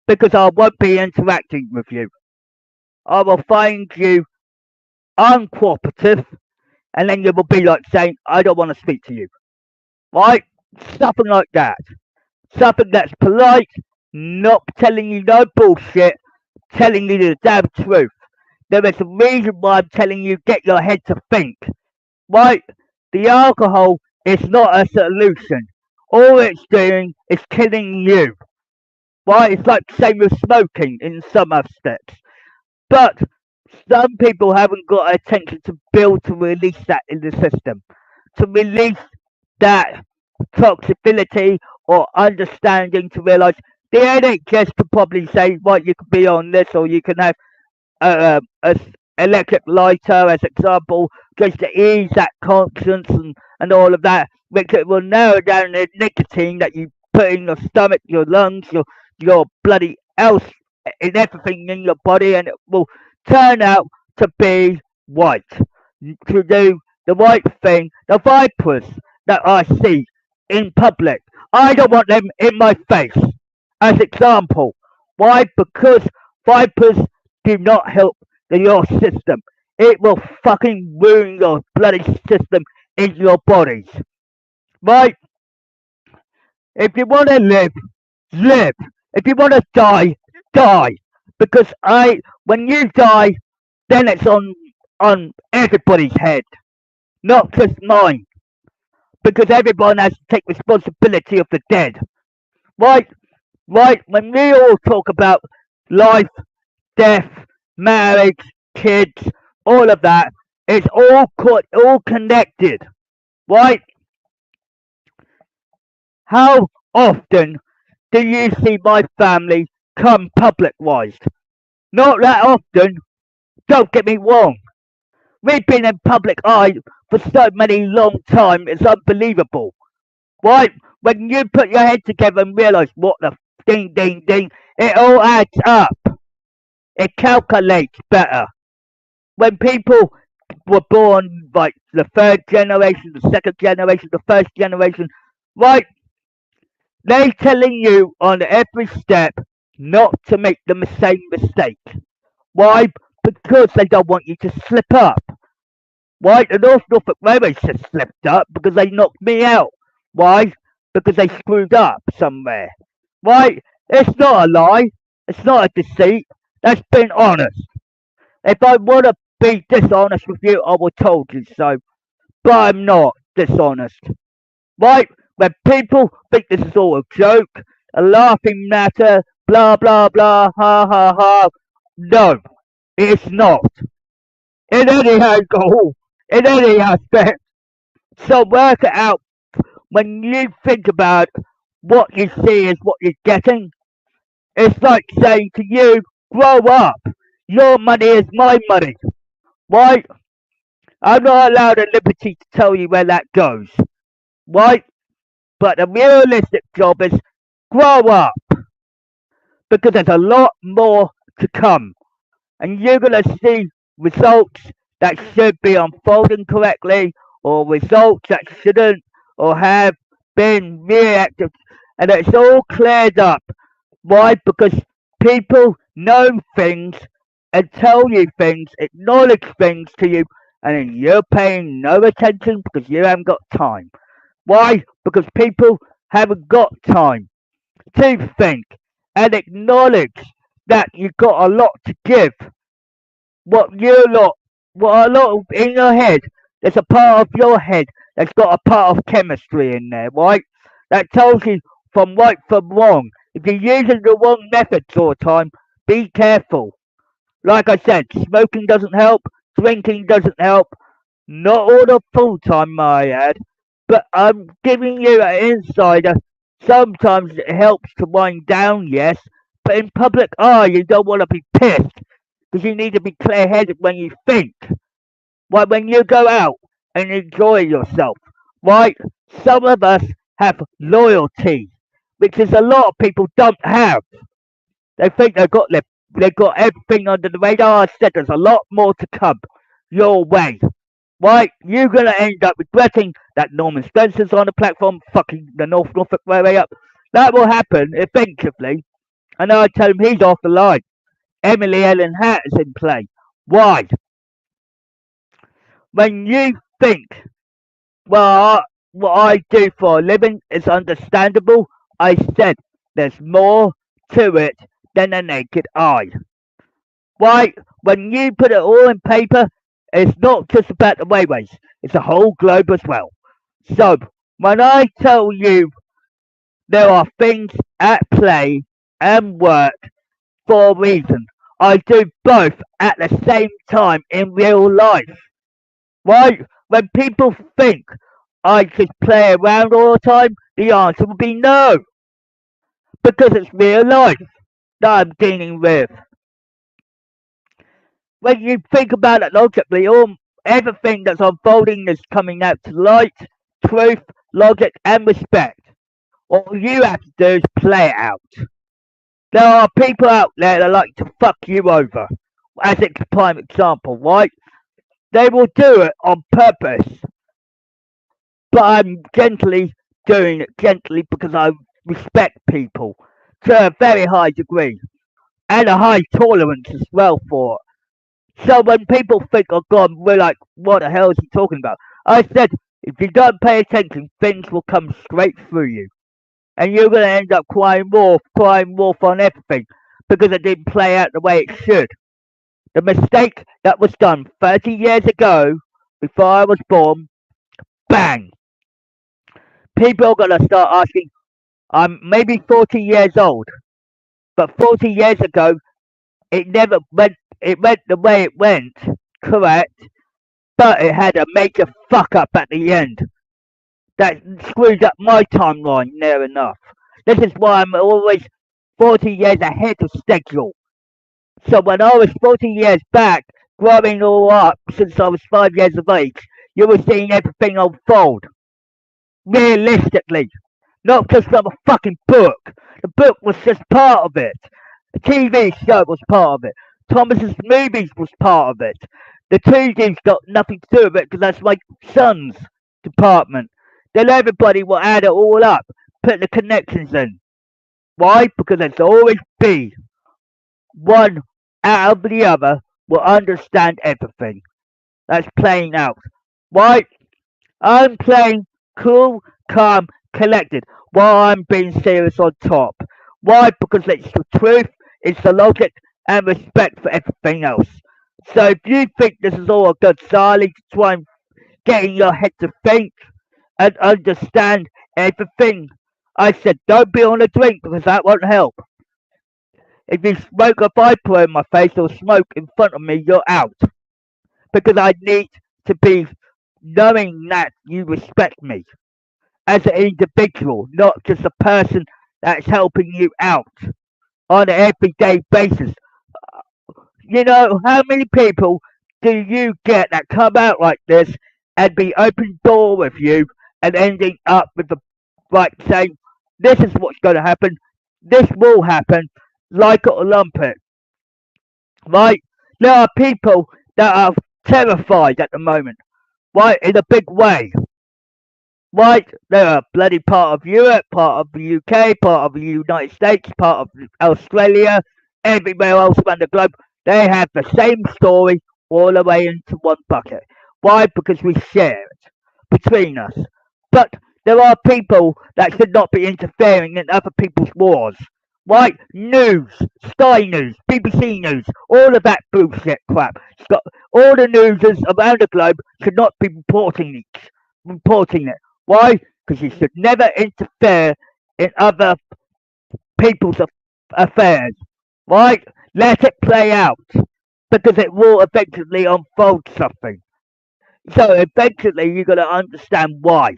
because I won't be interacting with you. I will find you uncooperative, and then you will be like saying, I don't want to speak to you. Right? Something like that. Something that's polite, not telling you no bullshit, telling you the damn truth. There is a reason why I'm telling you get your head to think. Right? The alcohol is not a solution. All it's doing is killing you. Right? It's like same with smoking in some aspects. But some people haven't got attention to build to release that in the system. To release that toxicity or understanding to realise the NHS could probably say, right, you can be on this or you can have a electric lighter as example, just to ease that conscience and all of that, which it will narrow down the nicotine that you put in your stomach, your lungs, your bloody else in everything in your body, and it will turn out to be white. To do the right thing, the vipers that I see in public, I don't want them in my face. As example, why? Because vipers do not help your system. It will fucking ruin your bloody system in your bodies. Right? If you want to live, live. If you want to die, die. Because when you die, then it's on everybody's head, not just mine. Because everyone has to take responsibility of the dead. Right? Right? When we all talk about life, death, marriage, kids, all of that, it's all connected. Right? How often do you see my family come public wise? Not that often, don't get me wrong. We've been in public eye for so many long time, it's unbelievable. Right? When you put your head together and realise what the ding ding ding, it all adds up. It calculates better. When people were born like the third generation, the second generation, the first generation, right? They telling you on every step not to make the same mistake. Why? Because they don't want you to slip up. Why? The Norfolk Railway just slipped up because they knocked me out. Why? Because they screwed up somewhere. Why? It's not a lie. It's not a deceit. That's being honest. If I want to be dishonest with you, I would have told you so. But I'm not dishonest. Right? When people think this is all a joke, a laughing matter, blah blah blah, ha ha ha. No, it's not. In any angle, in any aspect. So work it out. When you think about what you see is what you're getting, it's like saying to you, grow up. Your money is my money. Right? I'm not allowed at liberty to tell you where that goes. Right? But the realistic job is grow up. Because there's a lot more to come. And you're going to see results that should be unfolding correctly, or results that shouldn't, or have been reactive. And it's all cleared up. Why? Because people know things and tell you things, acknowledge things to you, and then you're paying no attention because you haven't got time. Why? Because people haven't got time to think and acknowledge that you've got a lot to give. What a lot in your head, there's a part of your head that's got a part of chemistry in there, right? That tells you from right from wrong. If you're using the wrong methods all the time, be careful. Like I said, smoking doesn't help, drinking doesn't help, not all the full time, I add, but I'm giving you an insider. Sometimes it helps to wind down, yes, but in public eye, you don't want to be pissed because you need to be clear headed when you think. Like when you go out and enjoy yourself, right? Some of us have loyalty, which is a lot of people don't have. They think they've got everything under the radar. I said there's a lot more to come your way. Right? You're gonna end up regretting that Norman Spencer's on the platform, fucking the Norfolk Railway up. That will happen eventually. And I tell him he's off the line. M&GN Hatt is in play. Why? When you think, well, what I do for a living is understandable, I said there's more to it than a naked eye. Why? When you put it all in paper, it's not just about the railways, it's the whole globe as well. So, when I tell you there are things at play and work for a reason, I do both at the same time in real life. Right? When people think I just play around all the time, the answer would be no. Because it's real life that I'm dealing with. When you think about it logically, everything that's unfolding is coming out to light, truth, logic, and respect. All you have to do is play it out. There are people out there that like to fuck you over, as a prime example, right? They will do it on purpose, but I'm gently doing it gently because I respect people to a very high degree and a high tolerance as well for it. So when people think, oh God, we're like, what the hell is he talking about? I said, if you don't pay attention, things will come straight through you. And you're going to end up crying wolf on everything because it didn't play out the way it should. The mistake that was done 30 years ago, before I was born, bang. People are going to start asking, I'm maybe 40 years old, but 40 years ago, it went the way it went, correct, but it had a major fuck up at the end that screws up my timeline near enough. This is why I'm always 40 years ahead of schedule. So when I was 40 years back, growing all up since I was 5 years of age, you were seeing everything unfold. Realistically. Not just from a fucking book. The book was just part of it. The TV show was part of it. Thomas's movies was part of it. The 2D's got nothing to do with it because that's my son's department. Then everybody will add it all up, put the connections in. Why? Because there's always be one out of the other will understand everything. That's playing out. Why? I'm playing cool, calm, collected while I'm being serious on top. Why? Because it's the truth, it's the logic, and respect for everything else. So if you think this is all a good solid to try and get in your head to think and understand everything, I said don't be on a drink because that won't help. If you smoke a viper in my face or smoke in front of me, you're out. Because I need to be knowing that you respect me as an individual, not just a person that's helping you out on an everyday basis. You know, how many people do you get that come out like this and be open door with you and ending up with the like saying, this is what's going to happen, this will happen, like it or lump it, right? There are people that are terrified at the moment, right, in a big way. Right, they're a bloody part of Europe, part of the UK, part of the United States, part of Australia, everywhere else around the globe. They have the same story all the way into one bucket. Why? Because we share it between us. But there are people that should not be interfering in other people's wars. Right? News, Sky News, BBC News, all of that bullshit crap. All the newsers around the globe should not be reporting it. Why? Because you should never interfere in other people's affairs. Right? Let it play out. Because it will eventually unfold something. So eventually you're going to understand why.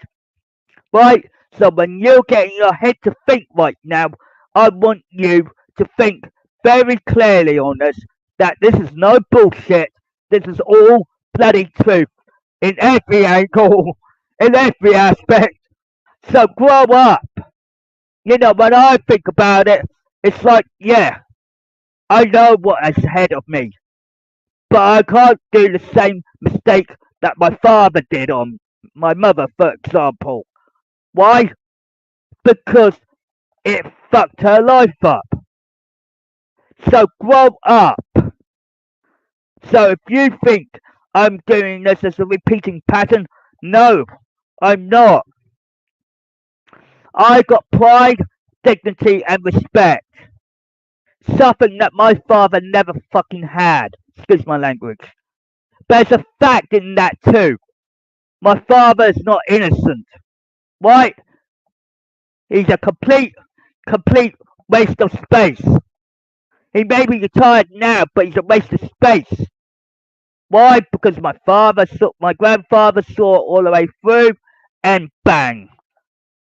Right? So when you're getting your head to think right now, I want you to think very clearly on this, that this is no bullshit. This is all bloody truth. In every angle, in every aspect. So grow up. You know, when I think about it, it's like, yeah, I know what is ahead of me. But I can't do the same mistake that my father did on my mother, for example. Why? Because it fucked her life up. So grow up. So if you think I'm doing this as a repeating pattern, no, I'm not. I got pride, dignity, and respect. Something that my father never fucking had. Excuse my language. There's a fact in that too. My father is not innocent. Right? He's a complete waste of space. He may be retired now, but he's a waste of space. Why? Because my grandfather saw it all the way through, and bang.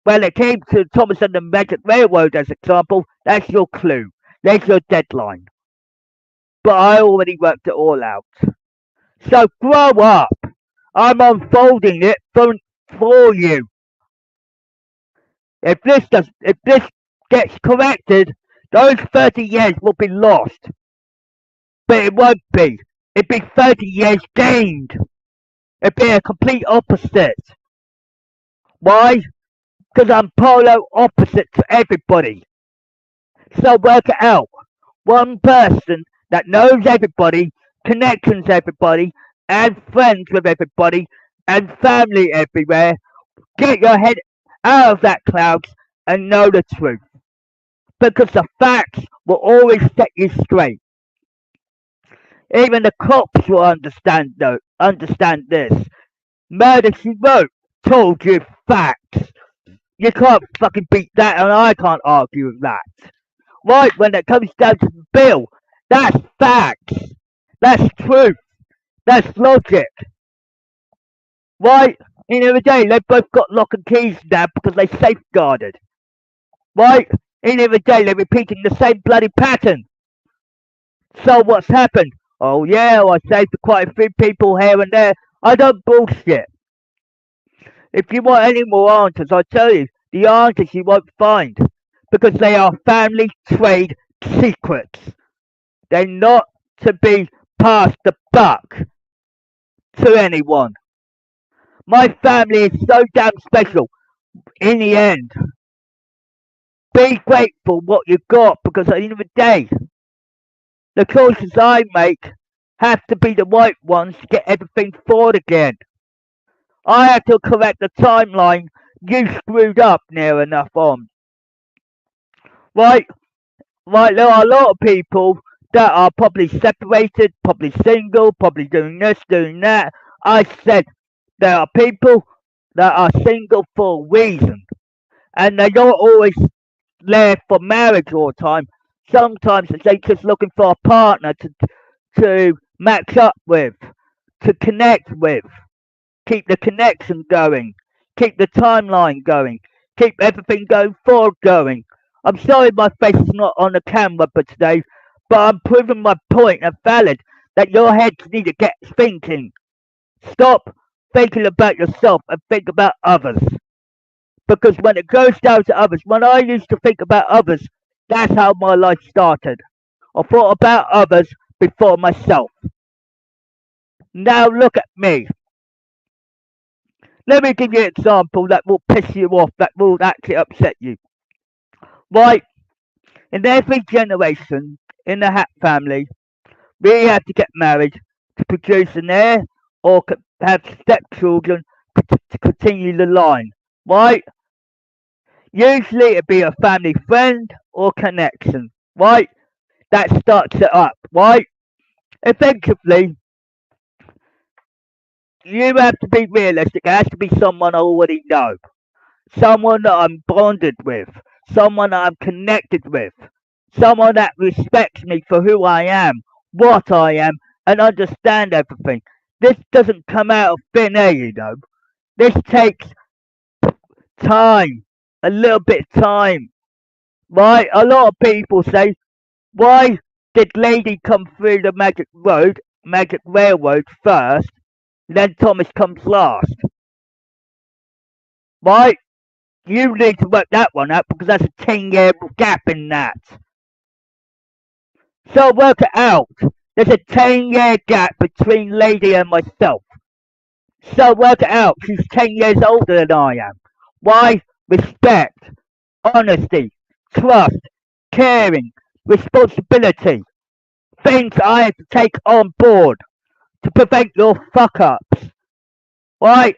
When it came to Thomas and the Magic Railroad, as example, that's your clue. There's your deadline. But I already worked it all out. So grow up. I'm unfolding it for you. If this gets corrected, those 30 years will be lost. But it won't be. It'd be 30 years gained. It'd be a complete opposite. Why? Because I'm polar opposite to everybody. So work it out. One person that knows everybody, connections everybody, and friends with everybody, and family everywhere. Get your head out of that clouds and know the truth. Because the facts will always set you straight. Even the cops will understand this. Murder She Wrote told you facts. You can't fucking beat that, and I can't argue with that. Right, when it comes down to the bill, that's facts. That's truth. That's logic. Right? In the day, they both got lock and keys now because they safeguarded. Right? In the day, they're repeating the same bloody pattern. So what's happened? Oh yeah, I saved quite a few people here and there. I don't bullshit. If you want any more answers, I tell you, the answers you won't find. Because they are family trade secrets. They're not to be passed the buck. to anyone. My family is so damn special. In the end, be grateful what you got because at the end of the day, the choices I make have to be the right ones to get everything forward again. I have to correct the timeline you screwed up near enough on. Right? Right, there are a lot of people that are probably separated, probably single, probably doing this, doing that. I said there are people that are single for a reason. And they're not always there for marriage all the time. Sometimes they're just looking for a partner to match up with, to connect with, keep the connection going, keep the timeline going, keep everything going forward going. I'm sorry my face is not on the camera but today, but I'm proving my point and valid that your heads need to get thinking. Stop thinking about yourself and think about others. Because when it goes down to others, when I used to think about others, that's how my life started. I thought about others before myself. Now look at me. Let me give you an example that will piss you off, that will actually upset you. Right, in every generation in the Hatt family, we have to get married to produce an heir or have stepchildren to continue the line. Right? Usually it'd be a family friend or connection. Right? That starts it up. Right? Effectively, you have to be realistic. It has to be someone I already know. Someone that I'm bonded with, someone that I'm connected with, someone that respects me for who I am, what I am, and understand everything. This doesn't come out of thin air, you know. This takes time, a little bit of time, right? A lot of people say, why did Lady come through the Magic Railroad first, then Thomas comes last, right? You need to work that one out because that's a 10-year gap in that. So work it out. There's a 10-year gap between Lady and myself. So work it out. She's 10 years older than I am. Why? Respect, honesty, trust, caring, responsibility. Things I have to take on board to prevent your fuck ups. Right?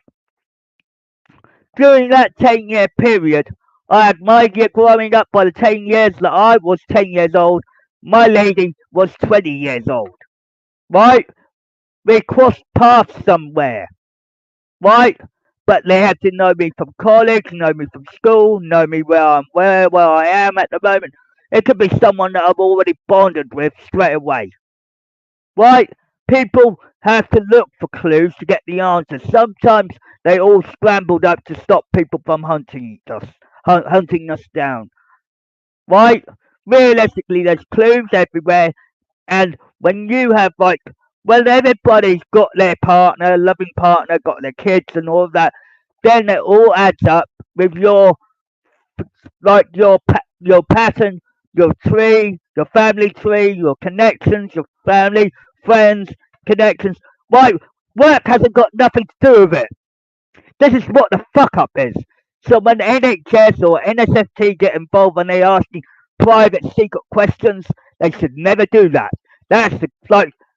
During that 10-year period, I had my year growing up. By the 10 years that I was 10 years old, my lady was 20 years old. Right? We crossed paths somewhere. Right? But they had to know me from college, know me from school, know me where I am at the moment. It could be someone that I've already bonded with straight away. Right? People have to look for clues to get the answers. Sometimes they all scrambled up to stop people from hunting us down. Right? Realistically, there's clues everywhere, and when you have when everybody's got their partner, loving partner, got their kids and all of that, then it all adds up with your pattern, your tree, your family tree, your connections, your family, friends, connections. Right, work hasn't got nothing to do with it. This is what the fuck up is. So when NHS or NSFT get involved and they asking private secret questions, they should never do that. That's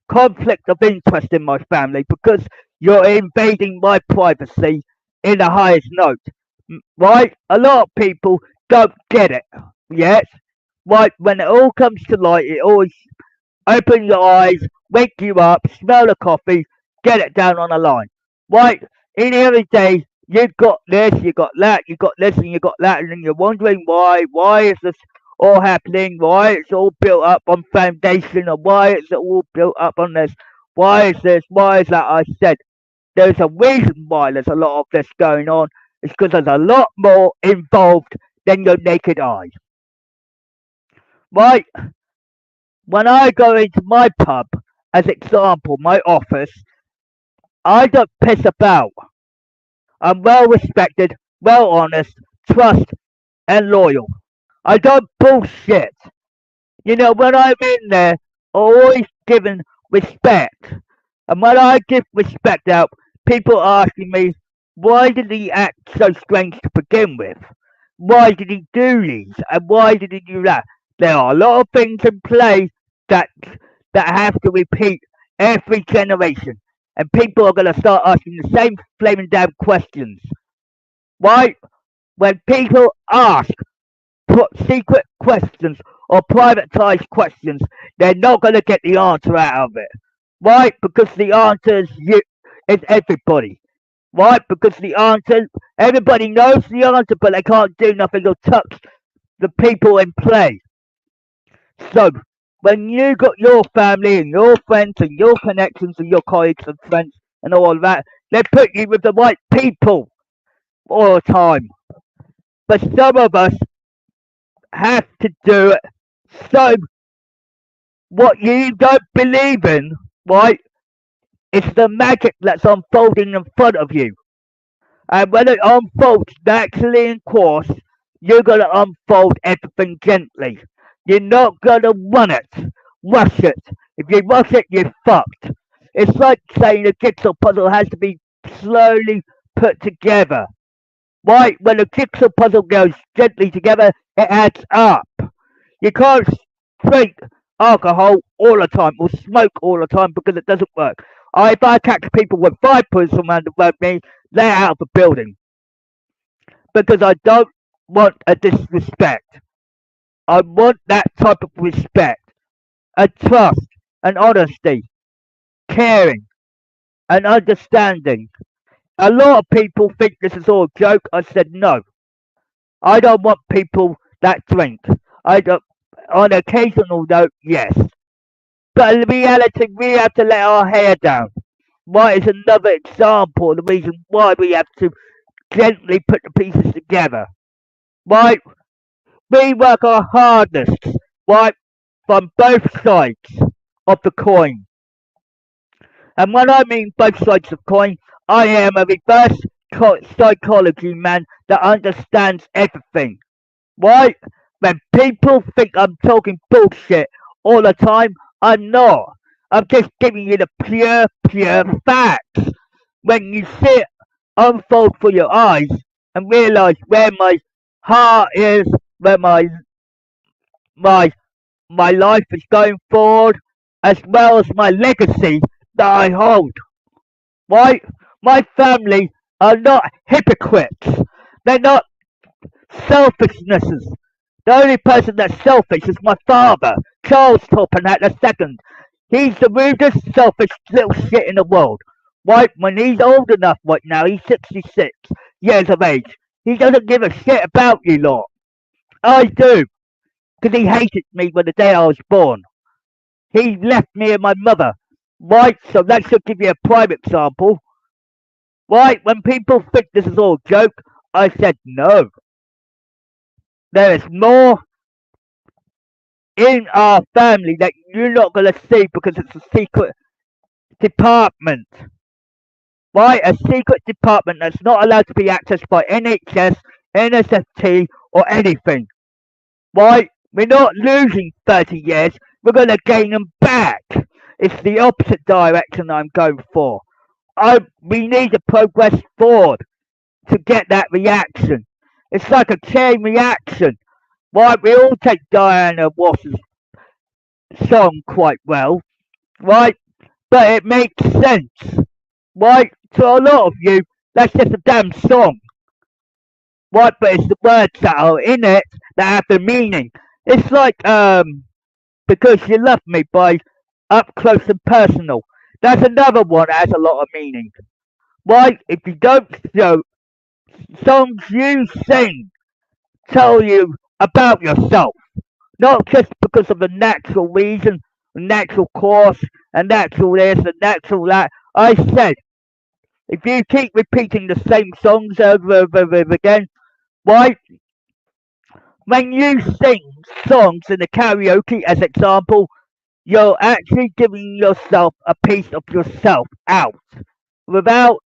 conflict of interest in my family because you're invading my privacy in the highest note. Right? A lot of people don't get it. Yes? Right, when it all comes to light, it always open your eyes, wake you up, smell the coffee, get it down on the line. Right? In every day, you've got this, you got that, you got this, and you got that, and then you're wondering why is this all happening? Why it's all built up on foundation, or why is it all built up on this? Why is this? Why is that? I said there's a reason why there's a lot of this going on. It's because there's a lot more involved than your naked eye. Right? When I go into my pub, as example, my office, I don't piss about. I'm well respected, well honest, trust, and loyal. I don't bullshit. You know, when I'm in there, I'm always given respect. And when I give respect out, people asking me, why did he act so strange to begin with? Why did he do these? And why did he do that? There are a lot of things in play that have to repeat every generation. And people are going to start asking the same flaming damn questions. Why? When people ask secret questions or privatized questions, they're not going to get the answer out of it. Why? Because the answer is everybody. Why? Because the answer, everybody knows the answer, but they can't do nothing or touch the people in play. So, when you got your family and your friends and your connections and your colleagues and friends and all of that, they put you with the right people all the time. But some of us have to do it. So, what you don't believe in, right, it's the magic that's unfolding in front of you. And when it unfolds naturally in course, you're going to unfold everything gently. You're not going to rush it. If you rush it, you're fucked. It's like saying a jigsaw puzzle has to be slowly put together. Right? When a jigsaw puzzle goes gently together, it adds up. You can't drink alcohol all the time or smoke all the time because it doesn't work. If I catch people with vipers around me, they're out of the building. Because I don't want a disrespect. I want that type of respect, and trust, and honesty, caring, and understanding. A lot of people think this is all a joke. I said no. I don't want people that drink. I don't. On occasional note, yes. But in reality, we have to let our hair down. Why is another example of the reason why we have to gently put the pieces together. Why we work our hardest, right, from both sides of the coin. And when I mean both sides of the coin, I am a reverse psychology man that understands everything. Why? When people think I'm talking bullshit all the time, I'm not. I'm just giving you the pure facts. When you see it unfold for your eyes and realize where my heart is, where my my life is going forward, as well as my legacy that I hold. Right? My family are not hypocrites. They're not selfishnesses. The only person that's selfish is my father, Charles Topham II. He's the rudest, selfish little shit in the world. Right? When he's old enough right now, he's 66 years of age. He doesn't give a shit about you lot. I do. Because he hated me from the day I was born. He left me and my mother. Right? So that should give you a prime example. Right? When people think this is all a joke, I said no. There is more in our family that you're not going to see because it's a secret department. Right? A secret department that's not allowed to be accessed by NHS, NSFT, or anything. Right? We're not losing 30 years, we're going to gain them back. It's the opposite direction I'm going for. We need to progress forward to get that reaction. It's like a chain reaction. Right? We all take Diana Ross's song quite well. Right? But it makes sense. Right? To a lot of you, that's just a damn song. Right? But it's the words that are in it that have the meaning. It's like, Because You Love Me by Up Close and Personal. That's another one that has a lot of meaning. Right? If you don't know, songs you sing tell you about yourself. Not just because of a natural reason, a natural course, a natural this, a natural that. I said, if you keep repeating the same songs over and over again, right? When you sing songs in a karaoke, as example, you're actually giving yourself a piece of yourself out without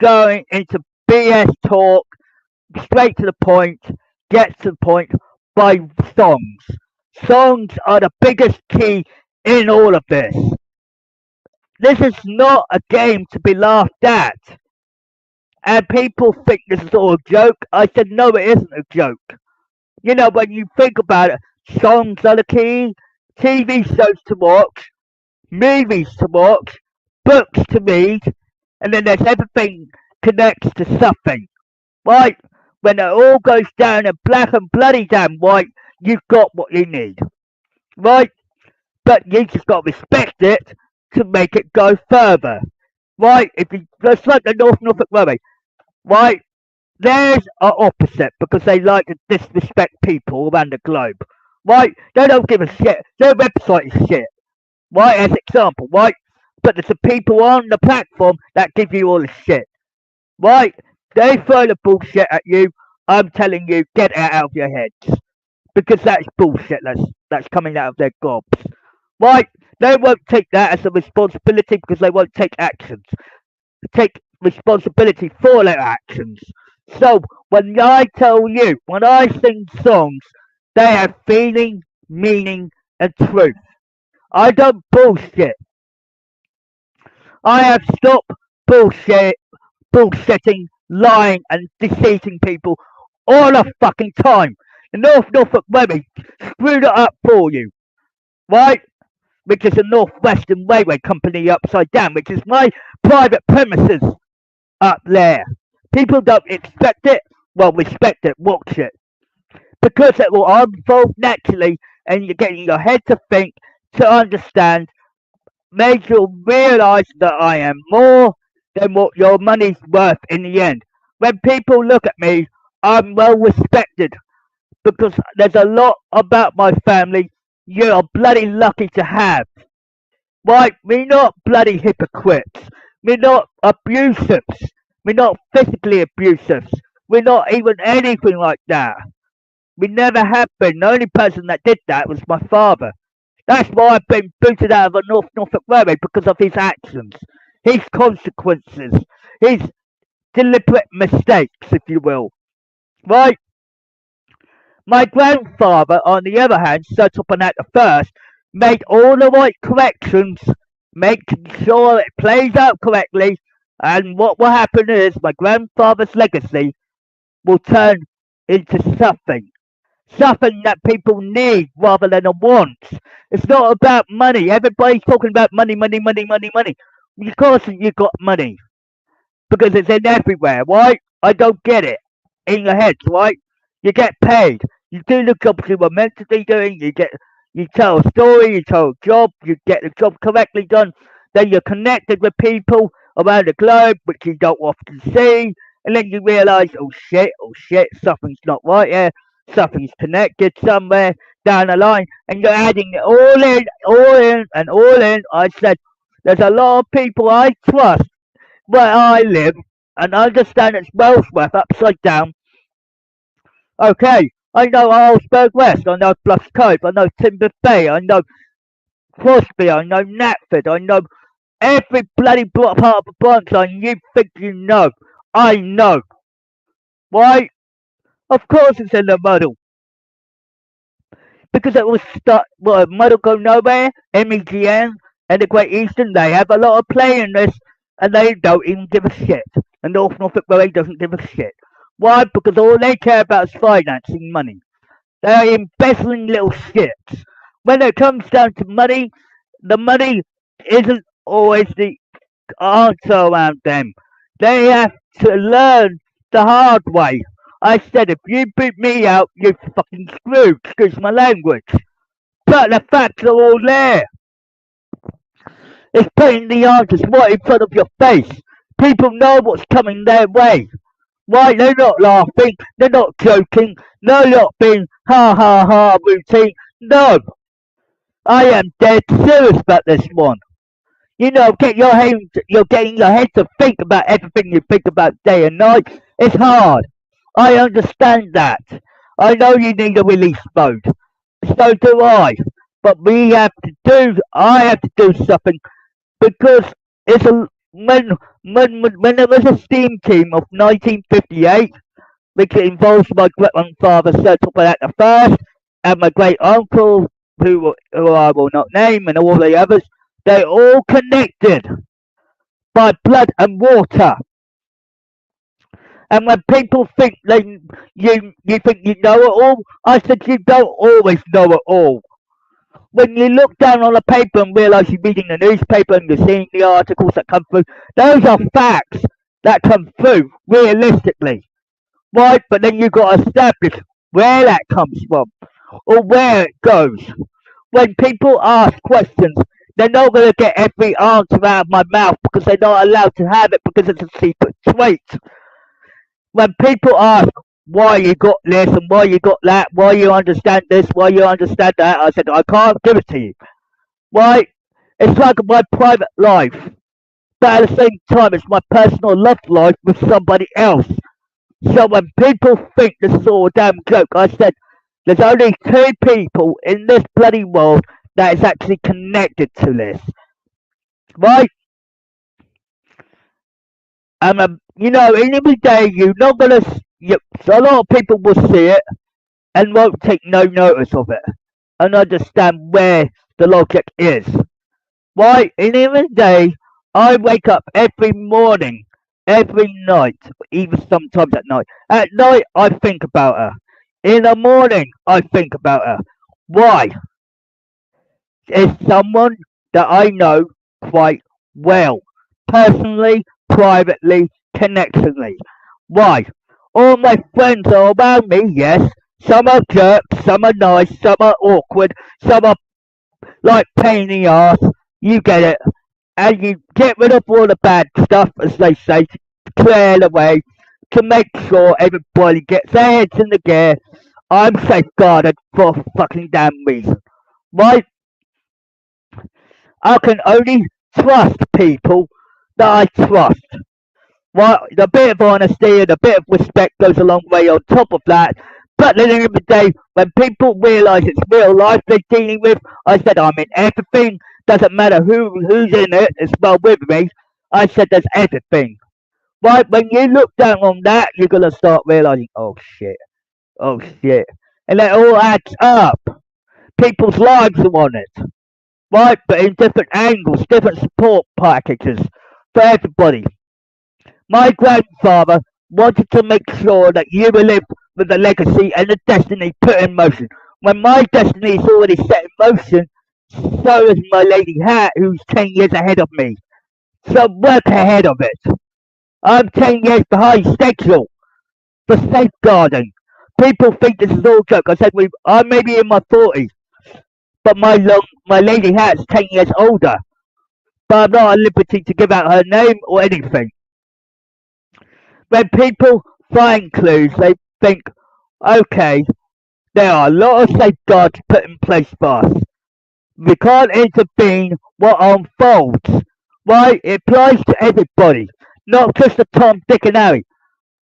going into BS talk, straight to the point, get to the point by songs. Songs are the biggest key in all of this. This is not a game to be laughed at. And people think this is all a joke. I said, no, it isn't a joke. You know, when you think about it, songs are the key, TV shows to watch, movies to watch, books to read, and then there's everything connects to something. Right? When it all goes down in black and bloody damn white, you've got what you need. Right? But you just got to respect it to make it go further. Right? If you just like the Norfolk Railway, right? Theirs are opposite because they like to disrespect people around the globe. Right? They don't give a shit. Their website is shit. Right? As example, right? But there's the people on the platform that give you all the shit. Right? They throw the bullshit at you. I'm telling you, get it out of your heads. Because that's bullshit that's coming out of their gobs. Right? They won't take that as a responsibility because they won't take actions. Take responsibility for their actions. So when I tell you, when I sing songs, they have feeling, meaning, and truth. I don't bullshit. I have stopped bullshitting, lying, and deceiving people all the fucking time. The Norfolk Railway screwed it up for you, right? Which is the Northwestern Railway Company upside down, which is my private premises up there. People don't expect it, well, respect it, watch it. Because it will unfold naturally and you're getting your head to think, to understand, make you realise that I am more than what your money's worth in the end. When people look at me, I'm well respected because there's a lot about my family you're bloody lucky to have. Right? We're not bloody hypocrites. We're not abusives. We're not physically abusives. We're not even anything like that. We never have been. The only person that did that was my father. That's why I've been booted out of the Norfolk Railway because of his actions, his consequences, his deliberate mistakes, if you will. Right? My grandfather, on the other hand, Sir Topham at the first, made all the right corrections, making sure it plays out correctly, and what will happen is my grandfather's legacy will turn into something that people need rather than a want. It's not about money. Everybody's talking about money, money, money, money, money. Of course you got money because it's in everywhere, right? I don't get it in your heads, right? You get paid. You do the job you were meant to be doing. You tell a story, you tell a job, you get the job correctly done. Then you're connected with people around the globe, which you don't often see. And then you realise, oh shit, something's not right here. Something's connected somewhere down the line. And you're adding it all in, and all in. I said, there's a lot of people I trust where I live and understand it's Wellsworth upside down. Okay, I know Arlesburg West, I know Bluffs Cove, I know Timber Bay, I know Crosby, I know Knapford, I know every bloody part of the Bronx you think you know. I know. Why? Of course it's in the muddle. Because it was muddle go nowhere, M&GN and the Great Eastern, they have a lot of play in this and they don't even give a shit. And Norfolk Railway doesn't give a shit. Why? Because all they care about is financing money. They're embezzling little shits. When it comes down to money, the money isn't always the answer around them. They have to learn the hard way. I said, if you boot me out, you're fucking screwed. Excuse my language. But the facts are all there. It's putting the answers right in front of your face. People know what's coming their way. Why? They're not laughing. They're not joking. They're not being ha ha ha routine. No. I am dead serious about this one. You know, you're getting your head to think about everything you think about day and night. It's hard. I understand that. I know you need a release mode. So do I. But I have to do something because it's a, when there was a steam team of 1958, which involves my great grandfather Sir Topham at the first, and my great uncle, who I will not name, and all the others, They're all connected by blood and water. And when people think you think you know it all, I said you don't always know it all. When you look down on the paper and realise you're reading the newspaper and you're seeing the articles that come through, those are facts that come through realistically. Right? But then you've got to establish where that comes from or where it goes. When people ask questions, they're not going to get every answer out of my mouth because they're not allowed to have it because it's a secret trait. When people ask why you got this and why you got that, why you understand this, why you understand that, I said, I can't give it to you. Why? It's like my private life, but at the same time, it's my personal love life with somebody else. So when people think this is all a damn joke, I said, there's only two people in this bloody world that is actually connected to this. Right? You know, in every day, you're not gonna. A lot of people will see it and won't take no notice of it and understand where the logic is. Why? In every day, I wake up every morning, every night, even sometimes at night. At night, I think about her. In the morning, I think about her. Why? It's someone that I know quite well, personally, privately, connectionally. Why? All my friends are around me, yes. Some are jerks, some are nice, some are awkward, some are like pain in the ass. You get it. And you get rid of all the bad stuff, as they say, to clear the way, to make sure everybody gets their heads in the gear. I'm safeguarded for a fucking damn reason. Right? I can only trust people that I trust. Right? A bit of honesty and a bit of respect goes a long way on top of that. But at the end of the day, when people realise it's real life they're dealing with, I said I'm in everything. Doesn't matter who's in it as well with me. I said there's everything. Right? When you look down on that, you're gonna start realising, oh shit, and it all adds up. People's lives are on it. Right? But in different angles, different support packages for everybody. My grandfather wanted to make sure that you will live with the legacy and the destiny put in motion. When my destiny is already set in motion, so is my lady Hatt, who's 10 years ahead of me. So work ahead of it. I'm 10 years behind schedule for safeguarding. People think this is all a joke. I said, I may be in my 40s, but my lady Hatt's 10 years older. But I'm not at liberty to give out her name or anything. When people find clues, they think, okay, there are a lot of safeguards put in place for us. We can't intervene what unfolds. Right? It applies to everybody, not just the Tom, Dick and Harry.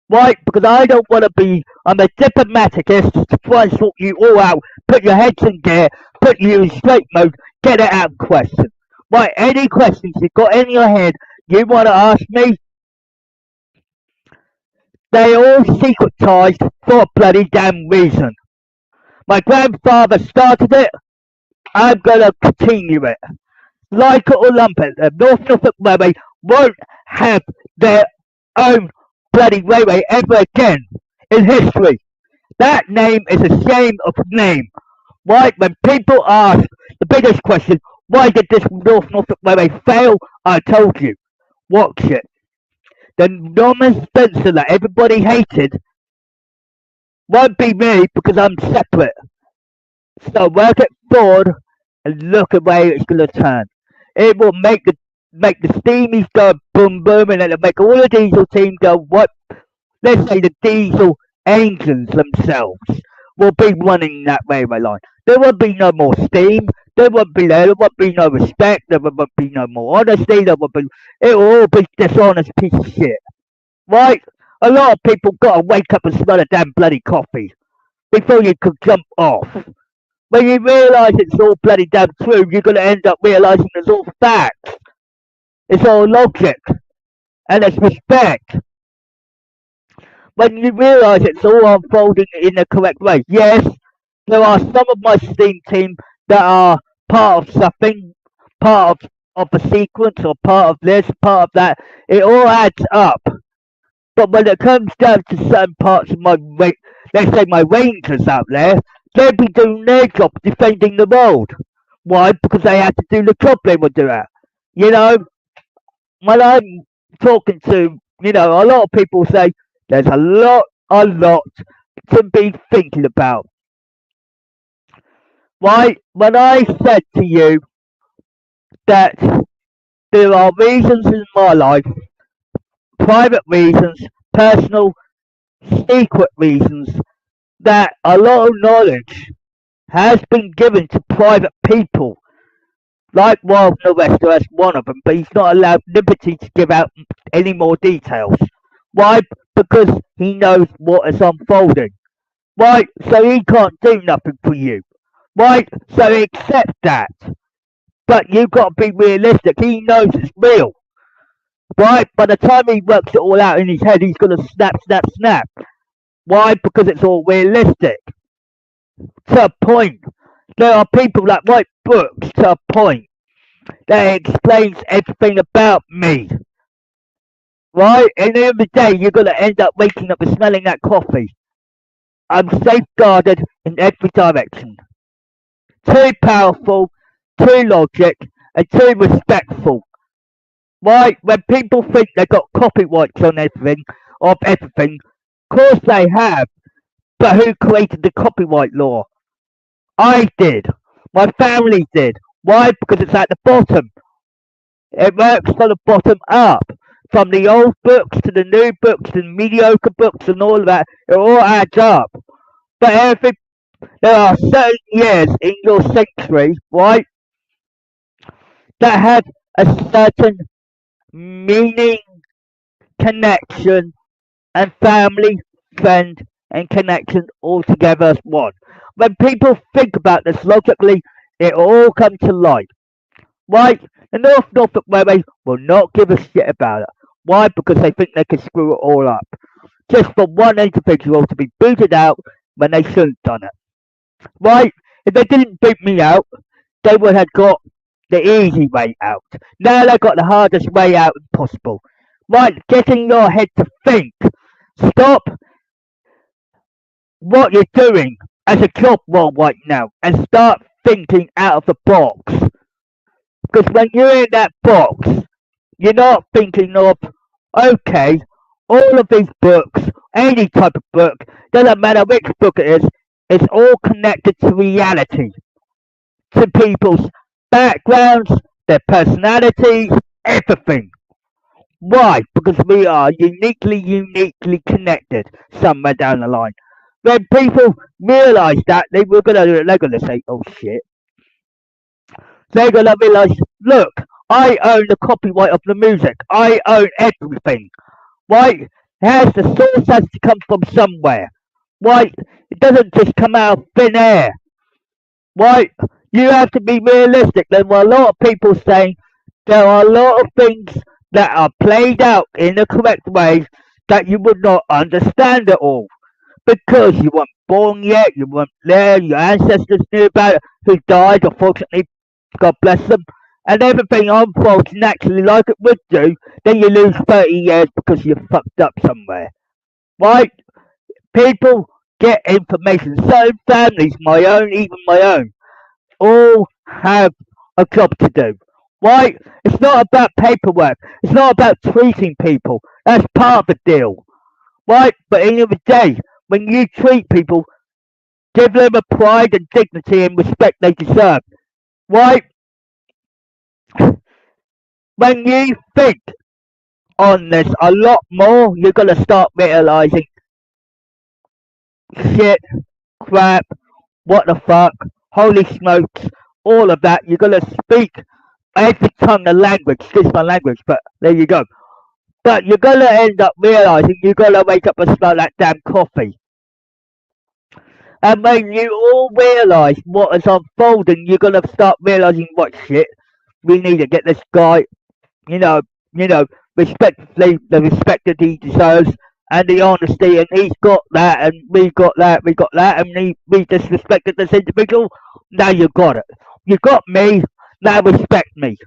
Right? Because I don't want to be, I'm a diplomaticist to try and sort you all out, put your heads in gear, put you in straight mode, get it out of question. Right? Any questions you've got in your head you want to ask me, they all secretized for a bloody damn reason. My grandfather started it, I'm gonna continue it. Like it or lump it, the North Norfolk Railway won't have their own bloody railway ever again in history. That name is a shame of a name. Right? When people ask the biggest question, why did this North Norfolk Railway fail? I told you. Watch it. The Norman Spencer that everybody hated won't be me because I'm separate. So work it forward and look at where it's gonna turn. It will make the steamies go boom boom and it'll make all the diesel teams go what let's say the diesel engines themselves will be running that railway line. There won't be no more steam, there won't be no respect, there won't be no more honesty, it will all be dishonest piece of shit. Right? A lot of people gotta wake up and smell a damn bloody coffee before you could jump off. When you realise it's all bloody damn true, you're gonna end up realising it's all facts. It's all logic. And it's respect. When you realise it's all unfolding in the correct way. Yes, there are some of my steam team that are part of something, part of of a sequence or part of this, part of that. It all adds up. But when it comes down to certain parts of let's say my rangers out there, they'll be doing their job defending the world. Why? Because they had to do the job they were doing. You know, when I'm talking to, a lot of people say there's a lot to be thinking about. Why? When I said to you that there are reasons in my life, private reasons, personal, secret reasons, that a lot of knowledge has been given to private people, like Wild Norester as one of them, but he's not allowed liberty to give out any more details. Why? Because he knows what is unfolding. Why? So he can't do nothing for you. Why? So accept that. But you've got to be realistic. He knows it's real. Why? By the time he works it all out in his head, he's going to snap, snap, snap. Why? Because it's all realistic. To a point. There are people that write books to a point that explains everything about me. Right? And at the end of the day, you're going to end up waking up and smelling that coffee. I'm safeguarded in every direction. Too powerful, too logic, and too respectful. Right? When people think they got copyrights on everything, of everything, of course they have. But who created the copyright law? I did. My family did. Why? Because it's at the bottom. It works from the bottom up. From the old books to the new books and mediocre books and all of that, it all adds up. But there are certain years in your century, right, that have a certain meaning, connection, and family, friend, and connection all together as one. When people think about this logically, it all comes to light. Why? The Norfolk Railway will not give a shit about it. Why? Because they think they can screw it all up. Just for one individual to be booted out when they shouldn't have done it. Right? If they didn't boot me out, they would have got the easy way out. Now they got the hardest way out possible. Right? Get in your head to think. Stop what you're doing as a job role right now and start thinking out of the box. Because when you're in that box, you're not thinking of, okay, all of these books, any type of book, doesn't matter which book it is, it's all connected to reality, to people's backgrounds, their personalities, everything. Why? Because we are uniquely connected somewhere down the line. When people realise that, they're gonna say, oh shit. They're gonna realise, look, I own the copyright of the music. I own everything. Right? The source has to come from somewhere. Right? It doesn't just come out of thin air. Right? You have to be realistic. There are a lot of people saying there are a lot of things that are played out in the correct way that you would not understand at all. Because you weren't born yet, you weren't there, your ancestors knew about it, who died, unfortunately, God bless them, and everything unfolds naturally like it would do, then you lose 30 years because you fucked up somewhere. Right? People get information. Certain families, my own, even my own, all have a job to do. Right? It's not about paperwork. It's not about treating people. That's part of the deal. Right? But at the end of the day, when you treat people, give them a pride and dignity and respect they deserve. Right? When you think on this a lot more, you're going to start realizing shit, crap, what the fuck, holy smokes, all of that. You're going to speak every tongue the language, excuse my language, but there you go. But you're going to end up realizing you're going to wake up and smell that damn coffee. And when you all realize what is unfolding, you're going to start realizing what shit, we need to get this guy, you know, respectfully, the respect that he deserves and the honesty, and he's got that, and we got that, and we disrespected this individual. Now you got it. You got me. Now respect me.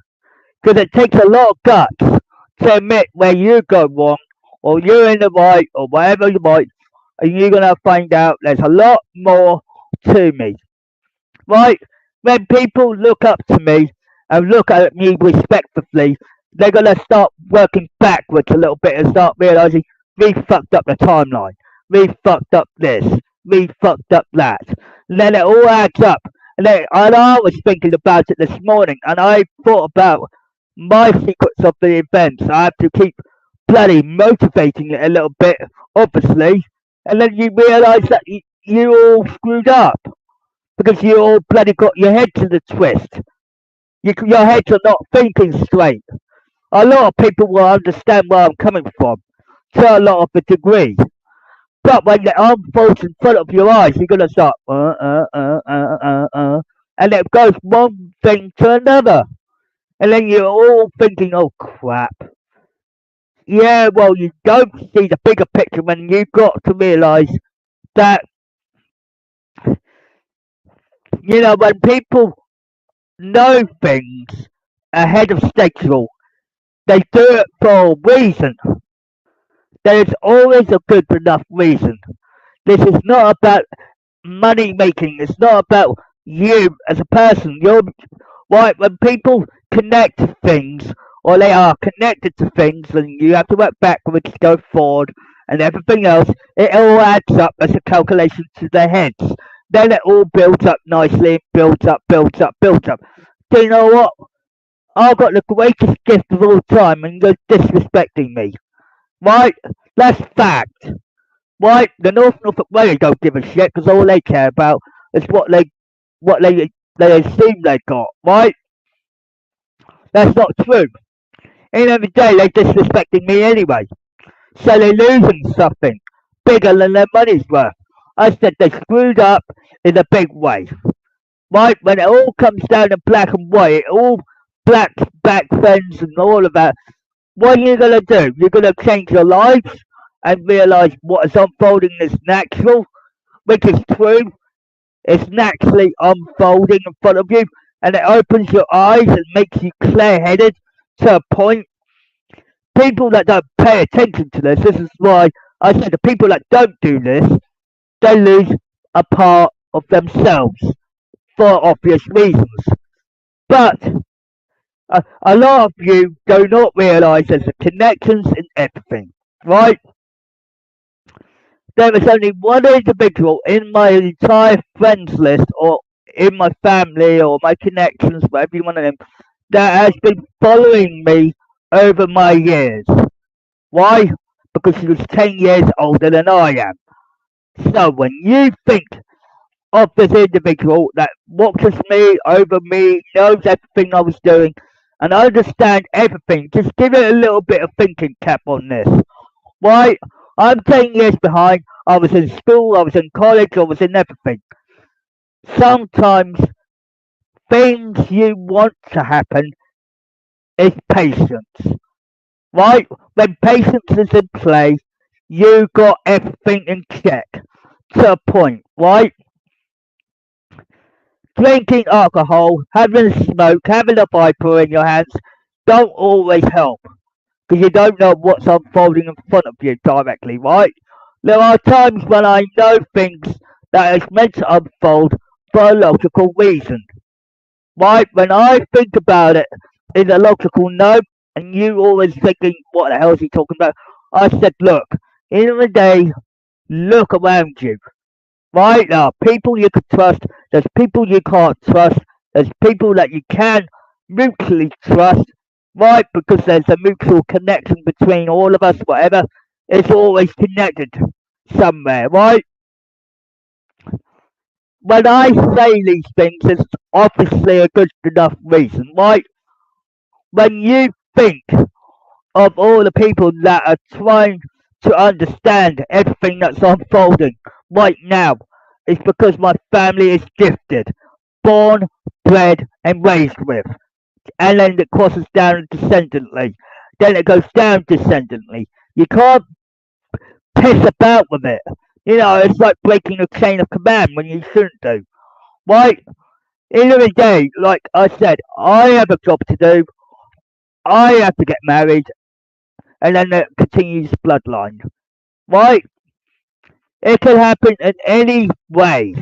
Because it takes a lot of guts to admit where you go wrong, or you're in the right, or whatever you might, and you're gonna find out there's a lot more to me. Right? When people look up to me and look at me respectfully, they're gonna start working backwards a little bit and start realizing we fucked up the timeline, we fucked up this, we fucked up that. And then it all adds up. And I was thinking about it this morning, and I thought about my secrets of the events. I have to keep bloody motivating it a little bit, obviously. And then you realise that you all screwed up because you all bloody got your heads in a twist. Your heads are not thinking straight. A lot of people will understand where I'm coming from, to a lot of a degree. But when it unfolds in front of your eyes, you're gonna start, and it goes one thing to another, and then you're all thinking, oh crap. Yeah, well, you don't see the bigger picture when you've got to realise that, when people know things ahead of schedule, they do it for a reason. There is always a good enough reason. This is not about money making. It's not about you as a person. You're right. When people connect to things, or they are connected to things, and you have to work backwards to go forward, and everything else, it all adds up as a calculation to their heads. Then it all builds up nicely, builds up, builds up, builds up. Do you know what? I've got the greatest gift of all time, and you're disrespecting me. Right? That's fact. Right? The Norfolk Railway don't give a shit because all they care about is what they assume they got. Right? That's not true. In every day they're disrespecting me anyway. So they're losing something bigger than their money's worth. I said they screwed up in a big way. Right? When it all comes down in black and white, it all black back friends and all of that. What are you gonna do? You're gonna change your lives and realise what is unfolding is natural, which is true. It's naturally unfolding in front of you, and it opens your eyes and makes you clear-headed to a point. People that don't pay attention to this is why I said the people that don't do this, they lose a part of themselves for obvious reasons. But a lot of you do not realise there's connections in everything, right? There is only one individual in my entire friends list, or in my family, or my connections, whatever you want to name, that has been following me over my years. Why? Because she was 10 years older than I am. So when you think of this individual that watches me, over me, knows everything I was doing, and understand everything, just give it a little bit of thinking cap on this. Why? I'm 10 years behind. I was in school, I was in college, I was in everything. Sometimes things you want to happen is patience. Right? When patience is in play, you got everything in check. To a point, right? Drinking alcohol, having a smoke, having a viper in your hands don't always help. Because you don't know what's unfolding in front of you directly, right? There are times when I know things that is meant to unfold for a logical reason, right? When I think about it in a logical note, and you always thinking, what the hell is he talking about? I said, look, in the day, look around you, right? There are people you can trust, there's people you can't trust, there's people that you can mutually trust, right? Because there's a mutual connection between all of us, whatever. It's always connected somewhere, right? When I say these things, it's obviously a good enough reason, right? When you think of all the people that are trying to understand everything that's unfolding right now, it's because my family is gifted, born, bred, and raised with. And then it crosses down descendantly. Then it goes down descendantly. You can't piss about with it. It's like breaking a chain of command when you shouldn't do. Right? End of the day, like I said, I have a job to do. I have to get married, and then it continues bloodline. Right? It can happen in any way,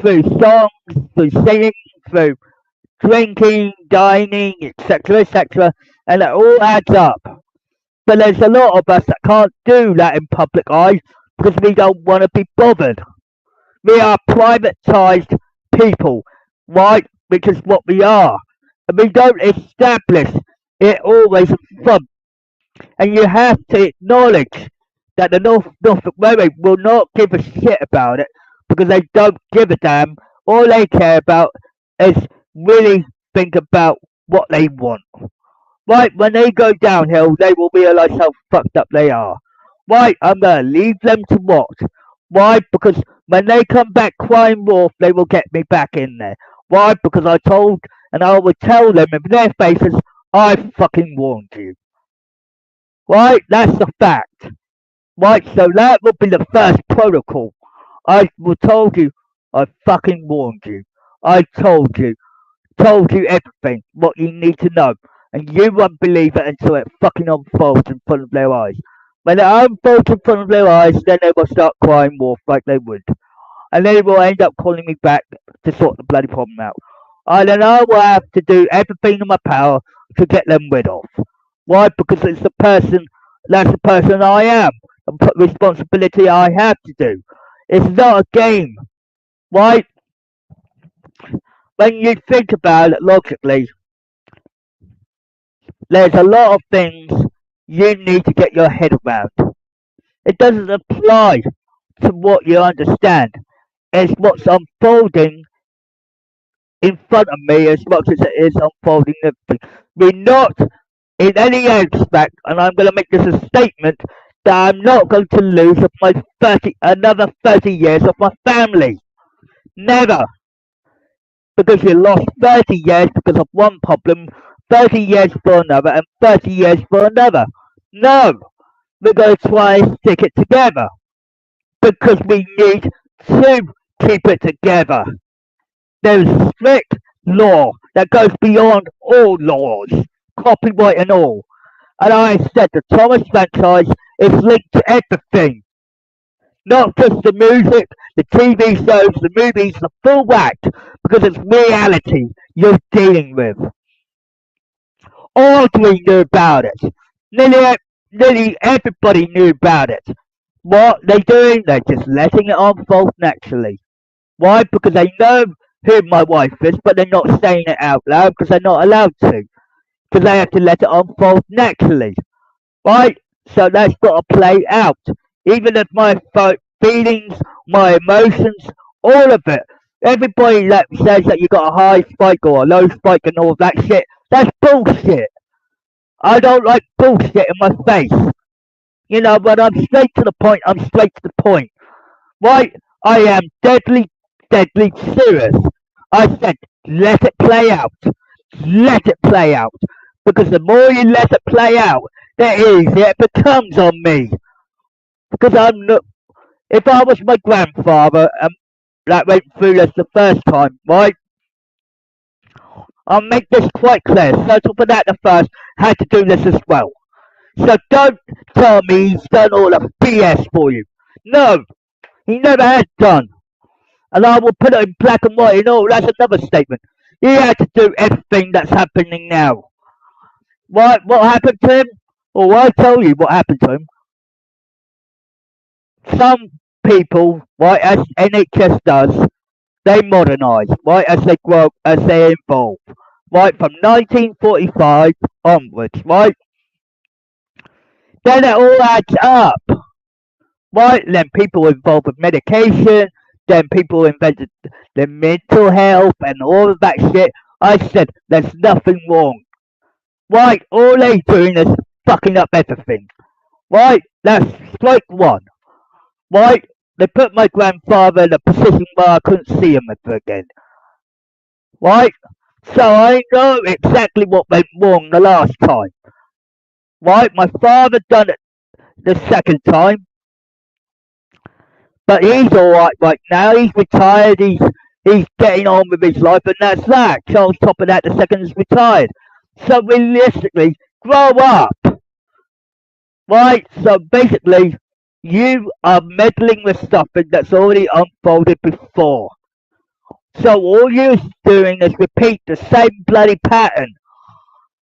through songs, through singing, through drinking, dining, etc., etc., and it all adds up. But there's a lot of us that can't do that in public eye because we don't want to be bothered. We are privatised people, right? Which is what we are. And we don't establish it always in front. And you have to acknowledge that the Norfolk Railway will not give a shit about it because they don't give a damn. All they care about is really think about what they want. Right, when they go downhill, they will realise how fucked up they are. Right, I'm gonna leave them to what? Why? Because when they come back crying wolf, they will get me back in there. Why? Because I told and I will tell them in their faces, I fucking warned you. Right, that's the fact. Right, so that will be the first protocol. I will told you, I fucking warned you. I told you everything, what you need to know, and you won't believe it until it fucking unfolds in front of their eyes. When it unfolds in front of their eyes, then they will start crying wolf like they would, and they will end up calling me back to sort the bloody problem out. And then I will have to do everything in my power to get them rid of. Why? Because that's the person I am, and put responsibility I have to do. It's not a game, right? When you think about it logically, there's a lot of things you need to get your head around. It doesn't apply to what you understand. It's what's unfolding in front of me as much as it is unfolding in everything. We're not in any aspect, and I'm going to make this a statement, that I'm not going to lose of my another 30 years of my family. Never. Because you lost 30 years because of one problem, 30 years for another, and 30 years for another. No, we're going to try and stick it together because we need to keep it together. There's strict law that goes beyond all laws, copyright and all. And I said the Thomas franchise is linked to everything, not just the music, the TV shows, the movies, the full whack, because it's reality you're dealing with. Audrey knew about it. Nearly everybody knew about it. What they're doing, they're just letting it unfold naturally. Why? Because they know who my wife is, but they're not saying it out loud because they're not allowed to. Because they have to let it unfold naturally. Right? So that's got to play out. Even if my feelings, my emotions, all of it. Everybody that says that you got a high spike or a low spike and all that shit, that's bullshit. I don't like bullshit in my face. You know, when I'm straight to the point, I'm straight to the point. Right? I am deadly, deadly serious. I said, let it play out. Let it play out. Because the more you let it play out, the easier it becomes on me. Because I'm not, if I was my grandfather that went through this the first time, right? I'll make this quite clear. Sergeant Burnett the first had to do this as well. So don't tell me he's done all the BS for you. No, he never has done. And I will put it in black and white and all. That's another statement. He had to do everything that's happening now. What happened to him? Well, I'll tell you what happened to him. Some people, right, as NHS does, they modernise, right, as they grow, as they evolve, right, from 1945 onwards, right. Then it all adds up, right. Then people involved with medication, then people invented the mental health and all of that shit. I said there's nothing wrong, right. All they doing is fucking up everything, right. That's strike one. Right? They put my grandfather in a position where I couldn't see him ever again. Right? So I know exactly what went wrong the last time. Right? My father done it the second time. But he's alright right now. He's retired. He's getting on with his life and that's that. Charles Top of that the second is retired. So realistically, grow up, right? So basically, you are meddling with something that's already unfolded before. So all you're doing is repeat the same bloody pattern.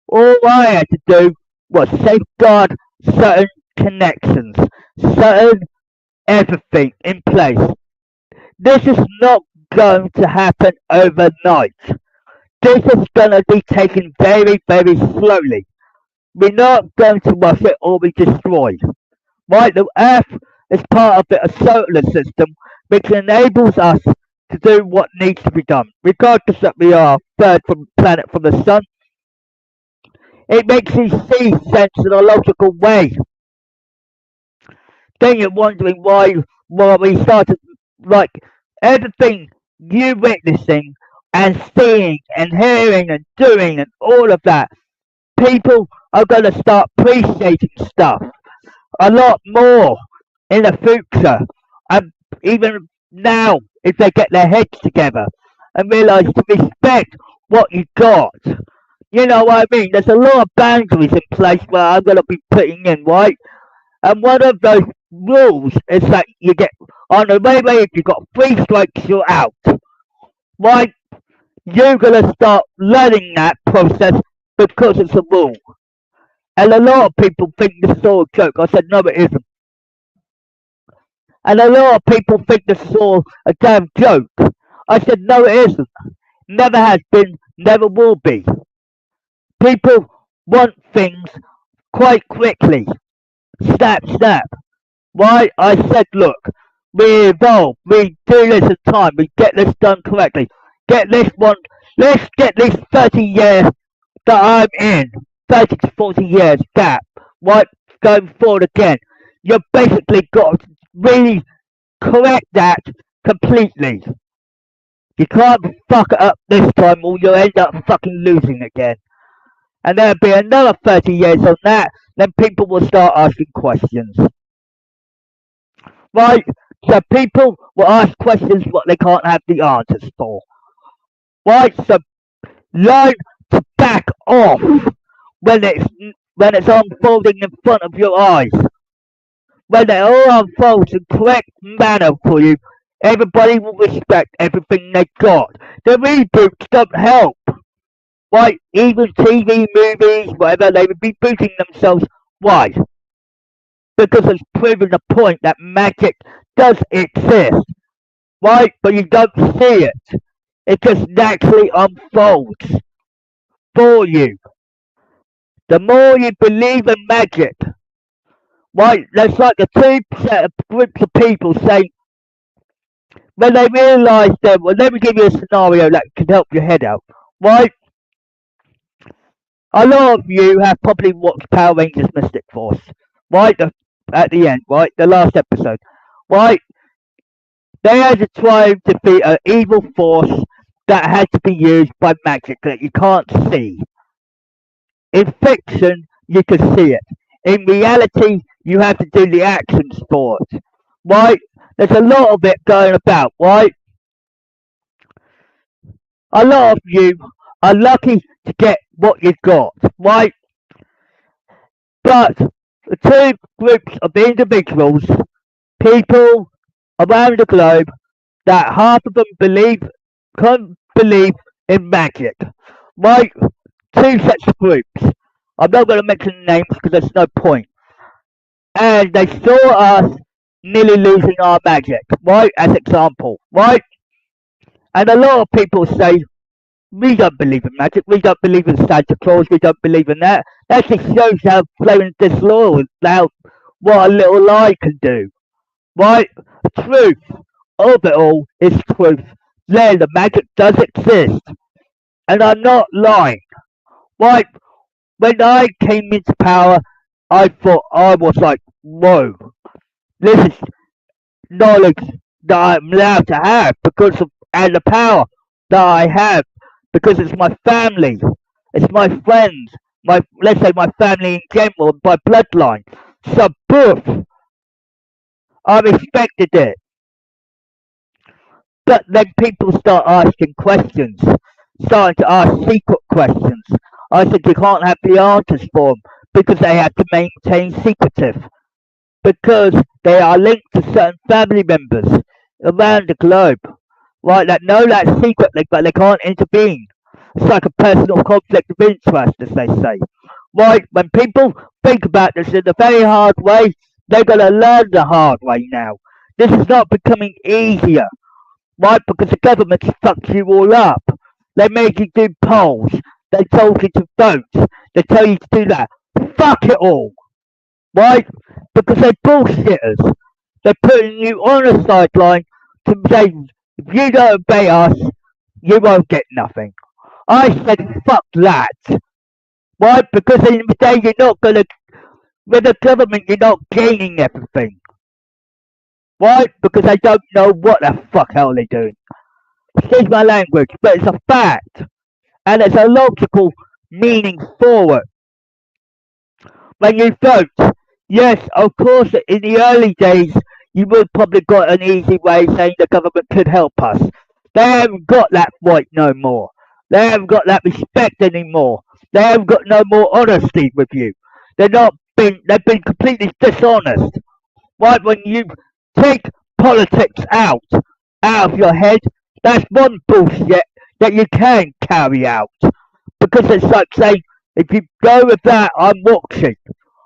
All I had to do was safeguard certain connections, certain everything in place. This is not going to happen overnight. This is going to be taken very, very slowly. We're not going to rush it or be destroyed. Right? The Earth is part of the solar system which enables us to do what needs to be done. Regardless that we are third from planet from the sun, it makes you see sense in a logical way. Then you're wondering why we started like everything you witnessing and seeing and hearing and doing and all of that. People are gonna start appreciating stuff a lot more in the future. And even now, if they get their heads together and realise to respect what you got. You know what I mean? There's a lot of boundaries in place where I'm gonna be putting in, right? And one of those rules is that you get on the railway if you got 3 strikes you're out. Right? You're gonna start learning that process because it's a rule. And a lot of people think this is all a joke. I said no it isn't. And a lot of people think this is all a damn joke. I said no it isn't. Never has been, never will be. People want things quite quickly. Snap, snap. Why? I said, look, we evolve, we do this in time, we get this done correctly. Get this one, let's get this 30 years that I'm in, 30 to 40 years gap, right, going forward again. You basically got to really correct that completely. You can't fuck it up this time or you'll end up fucking losing again. And there'll be another 30 years on that, then people will start asking questions. Right? So people will ask questions what they can't have the answers for. Right? So learn to back off when it's unfolding in front of your eyes. When it all unfolds in correct manner for you, everybody will respect everything they got. The reboots don't help. Right? Even TV, movies, whatever, they would be rebooting themselves. Why? Because it's proven the point that magic does exist, right? But you don't see it. It just naturally unfolds for you. The more you believe in magic, right? There's like a two set of groups of people saying when they realise that. Well, let me give you a scenario that can help your head out, right? A lot of you have probably watched Power Rangers Mystic Force, right? At the end, right? The last episode, right? They had to try and defeat an evil force that had to be used by magic that you can't see. In fiction, you can see it. In reality, you have to do the actions for it. Right? There's a lot of it going about, right? A lot of you are lucky to get what you got, right? But the two groups of individuals, people around the globe, that half of them can't believe in magic. Right? Two sets of groups. I'm not going to mention names because there's no point. And they saw us nearly losing our magic, right? As example, right? And a lot of people say, we don't believe in magic, we don't believe in Santa Claus, we don't believe in that. That just shows how plain disloyal, how what a little lie can do, right? The truth of it all is truth. There, the magic does exist. And I'm not lying. Right? When I came into power, I thought I was like, whoa, this is knowledge that I'm allowed to have because of, and the power that I have because it's my family, it's my friends, my let's say my family in general, my bloodline. So poof, I respected it. But then people start asking questions, starting to ask secret questions. I said you can't have the answers for them because they have to maintain secretive because they are linked to certain family members around the globe, right, that know that secretly, but they can't intervene. It's like a personal conflict of interest, as they say. Right, when people think about this in a very hard way, they're going to learn the hard way now. This is not becoming easier, right, because the government's fucked you all up. They made you do polls. They told you to vote. They tell you to do that. Fuck it all, right? Because they're bullshitters. They're putting you on a sideline to say, if you don't obey us, you won't get nothing. I said, fuck that. Why? Because in the day you're not gonna, with the government you're not gaining everything. Why? Because they don't know what the fuck hell they're doing. Excuse my language, but it's a fact. And it's a logical meaning for it. When you vote, yes, of course, in the early days, you would probably got an easy way saying the government could help us. They haven't got that right no more. They haven't got that respect anymore. They haven't got no more honesty with you. They've been completely dishonest. Right, when you take politics out of your head, that's one bullshit that you can carry out. Because it's like saying, if you go with that, I'm watching.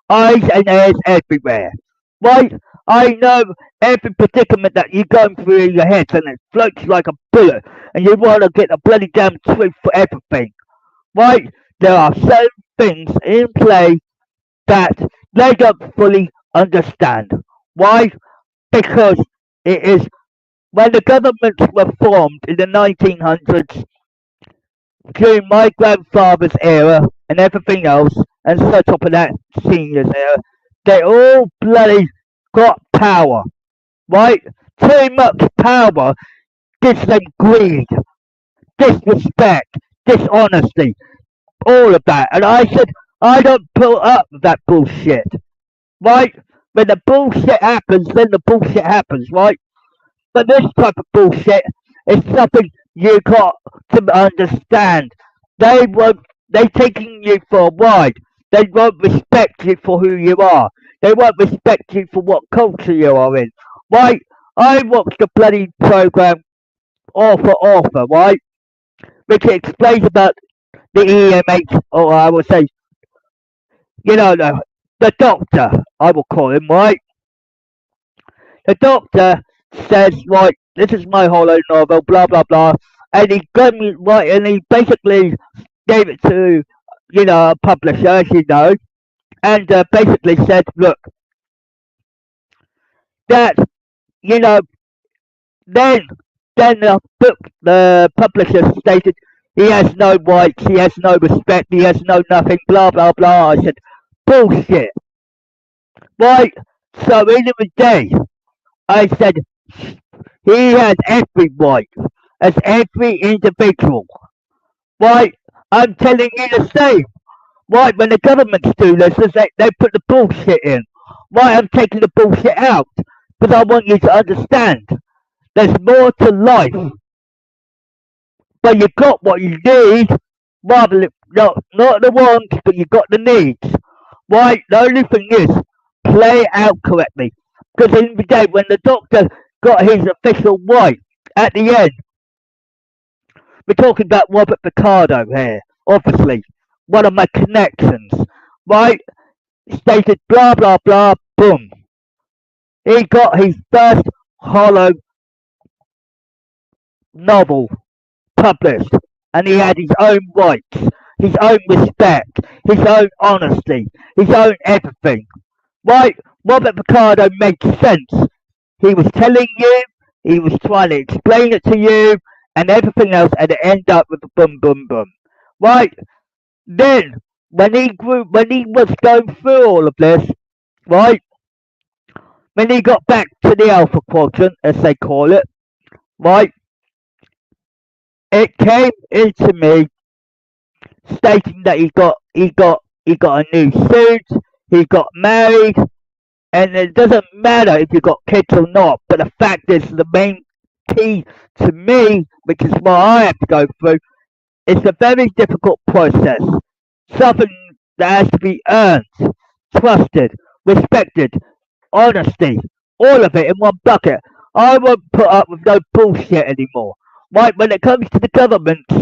Eyes and ears everywhere. Right? I know every predicament that you're going through in your head and it floats like a bullet and you want to get the bloody damn truth for everything. Right? There are certain things in play that they don't fully understand. Why? Because it is when the governments were formed in the 1900s, during my grandfather's era and everything else, and so top of that senior's era, they all bloody got power, right? Too much power gives them greed, disrespect, dishonesty, all of that. And I said, I don't put up with that bullshit, right? When the bullshit happens, then the bullshit happens, right? But this type of bullshit is something you got to understand. They won't. They taking you for a ride. They won't respect you for who you are. They won't respect you for what culture you are in. Right? I watched the bloody program Author, right? Which explains about the EMH, or I would say, the doctor, I will call him, right? The doctor says, right, this is my hollow novel, blah, blah, blah. And he got me, right, and he basically gave it to, a publisher, as you know, and basically said, look, that, you know, then, the publisher stated, he has no rights, he has no respect, he has no nothing, blah, blah, blah. I said, bullshit. Right? So, in the day, I said, he has every right, as every individual. Right? I'm telling you the same. Right? When the governments do this, they put the bullshit in. Right? I'm taking the bullshit out. Because I want you to understand. There's more to life. But you got what you need. Rather, not the wants, but you got the needs. Right? The only thing is, play it out correctly. Because in the day, when the doctor got his official right, at the end, we're talking about Robert Picardo here, obviously, one of my connections, right? Stated blah blah blah, boom. He got his first hollow novel published, and he had his own rights, his own respect, his own honesty, his own everything. Right? Robert Picardo made sense. He was telling you, he was trying to explain it to you, and everything else, and it ended up with a boom, boom, boom. Right? Then, when he was going through all of this, right? When he got back to the Alpha Quadrant, as they call it, right? It came into me stating that he got a new suit, he got married, and it doesn't matter if you got kids or not. But the fact is, the main key to me, which is what I have to go through, it's a very difficult process. Something that has to be earned, trusted, respected, honesty, all of it in one bucket. I won't put up with no bullshit anymore. Right, when it comes to the governments,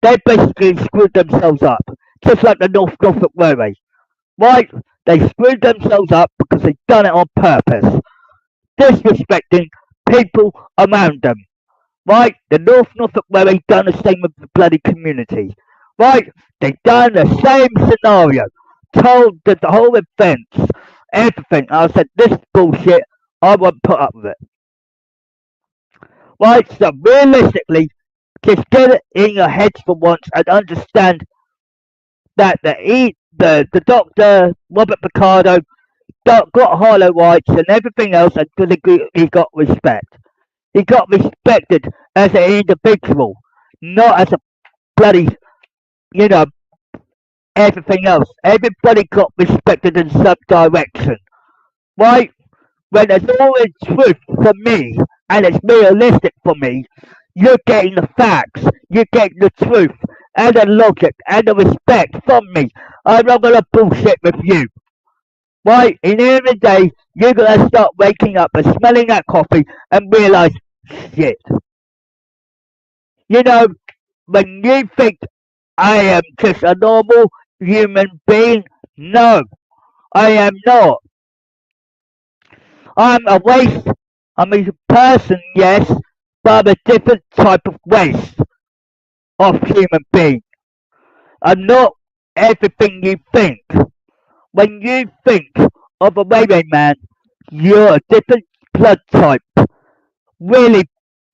they basically screwed themselves up. Just like the Norfolk Railway. Right? They screwed themselves up because they've done it on purpose. Disrespecting people around them. Right? The Norfolk Railway done the same with the bloody community. Right? They done the same scenario. Told that the whole events, everything. I said, this is bullshit. I won't put up with it. Right? So realistically, just get it in your heads for once and understand that the doctor, Robert Picardo, got hollow rights and everything else, and he got respect. He got respected as an individual, not as a bloody, you know, everything else. Everybody got respected in some direction, right? When there's always truth for me, and it's realistic for me, you're getting the facts, you're getting the truth, and the logic, and the respect from me. I'm not gonna bullshit with you. Right? In the end of the day, you're gonna start waking up and smelling that coffee and realize, shit. You know, when you think I am just a normal human being, no, I am not. I'm a waste. I'm a person, yes, but I'm a different type of waste of human being. I'm not everything you think. When you think of a railway man, you're a different blood type. Really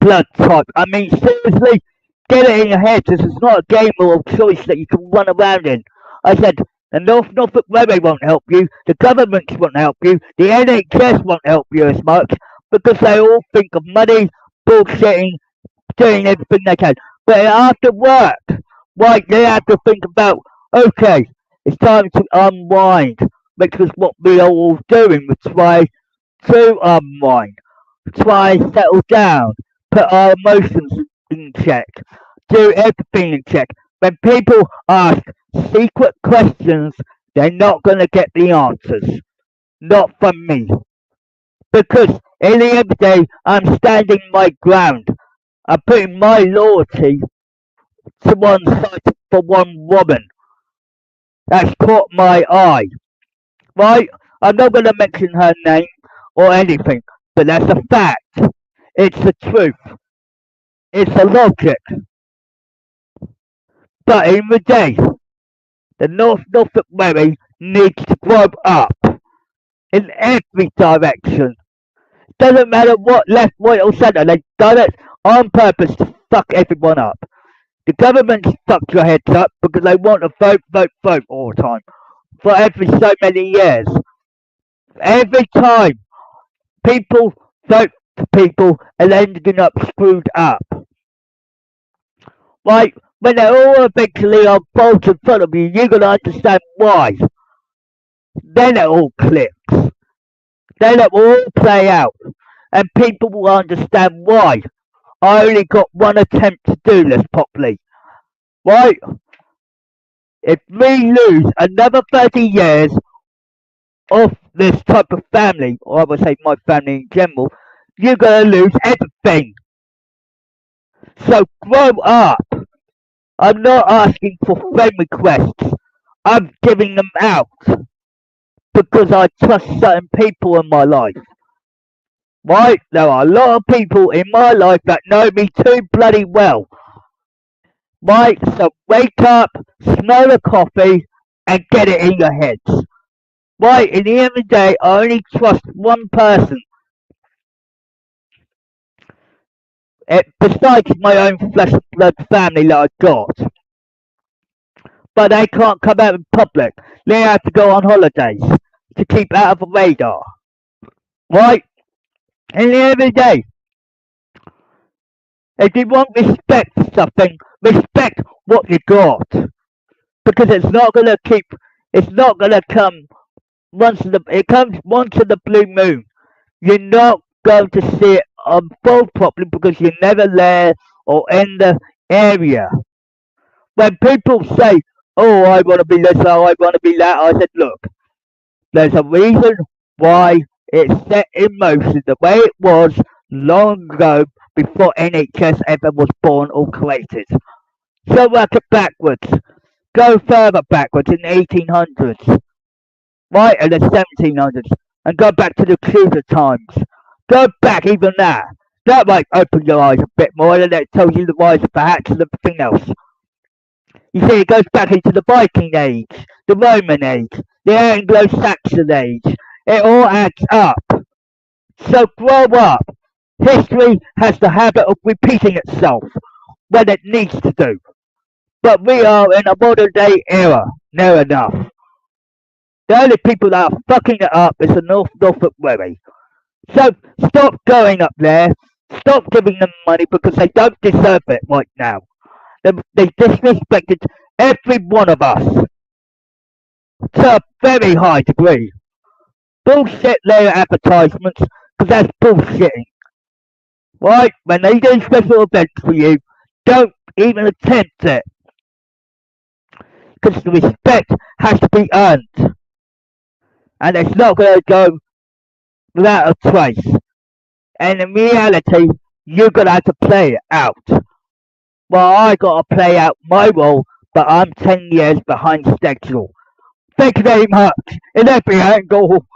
blood type. I mean, seriously, get it in your head. This is not a game or a choice that you can run around in. I said, the Norfolk Railway won't help you, the governments won't help you, the NHS won't help you as much, because they all think of money, bullshitting, doing everything they can. But after work, right, they have to think about, okay, it's time to unwind, which is what we are all doing. We try to unwind, try and settle down, put our emotions in check, do everything in check. When people ask secret questions, they're not going to get the answers. Not from me. Because in the end of the day, I'm standing my ground. I'm putting my loyalty to one side for one woman. That's caught my eye. Right? I'm not going to mention her name or anything, but that's a fact. It's the truth. It's the logic. But in the day, the Norfolk Railway needs to grow up in every direction. Doesn't matter what, left, right, or centre, they've done it on purpose to fuck everyone up. The government fucks your heads up because they want to vote, vote, vote all the time. For every so many years. Every time people vote for people and ending up screwed up. Right? When they're all eventually on bolt in front of you, you're going to understand why. Then it all clicks. Then it will all play out. And people will understand why. I only got one attempt to do this properly. Right? If we lose another 30 years of this type of family, or I would say my family in general, you're going to lose everything. So grow up. I'm not asking for friend requests. I'm giving them out because I trust certain people in my life. Right? There are a lot of people in my life that know me too bloody well. Right? So wake up, smell the coffee, and get it in your heads. Right? In the end of the day, I only trust one person. Besides my own flesh and blood family that I got. But they can't come out in public. They have to go on holidays to keep out of the radar. Right? In the end of the day, if you want respect for something, respect what you got. Because it's not gonna come it comes once in the blue moon. You're not going to see it unfold properly because you're never there or in the area. When people say, oh, I want to be this, oh, I want to be that. I said, look, there's a reason why it's set in motion the way it was long ago before NHS ever was born or created. So work it backwards. Go further backwards in the 1800s, right, in the 1700s, and go back to the Tudor times. Go back even there. That might open your eyes a bit more, and it tells you the rise of the Hatts and everything else. You see, it goes back into the Viking Age, the Roman Age, the Anglo-Saxon Age. It all adds up. So grow up. History has the habit of repeating itself when it needs to do. But we are in a modern day era, near enough. The only people that are fucking it up is the Norfolk Wherry. So stop going up there. Stop giving them money because they don't deserve it right now. They disrespected every one of us to a very high degree. Bullshit their advertisements because that's bullshitting. Right? When they do special events for you, don't even attempt it because the respect has to be earned. And it's not going to go without a trace. And in reality, you're going to have to play it out. Well, I got to play out my role, but I'm 10 years behind schedule. Thank you very much in every angle.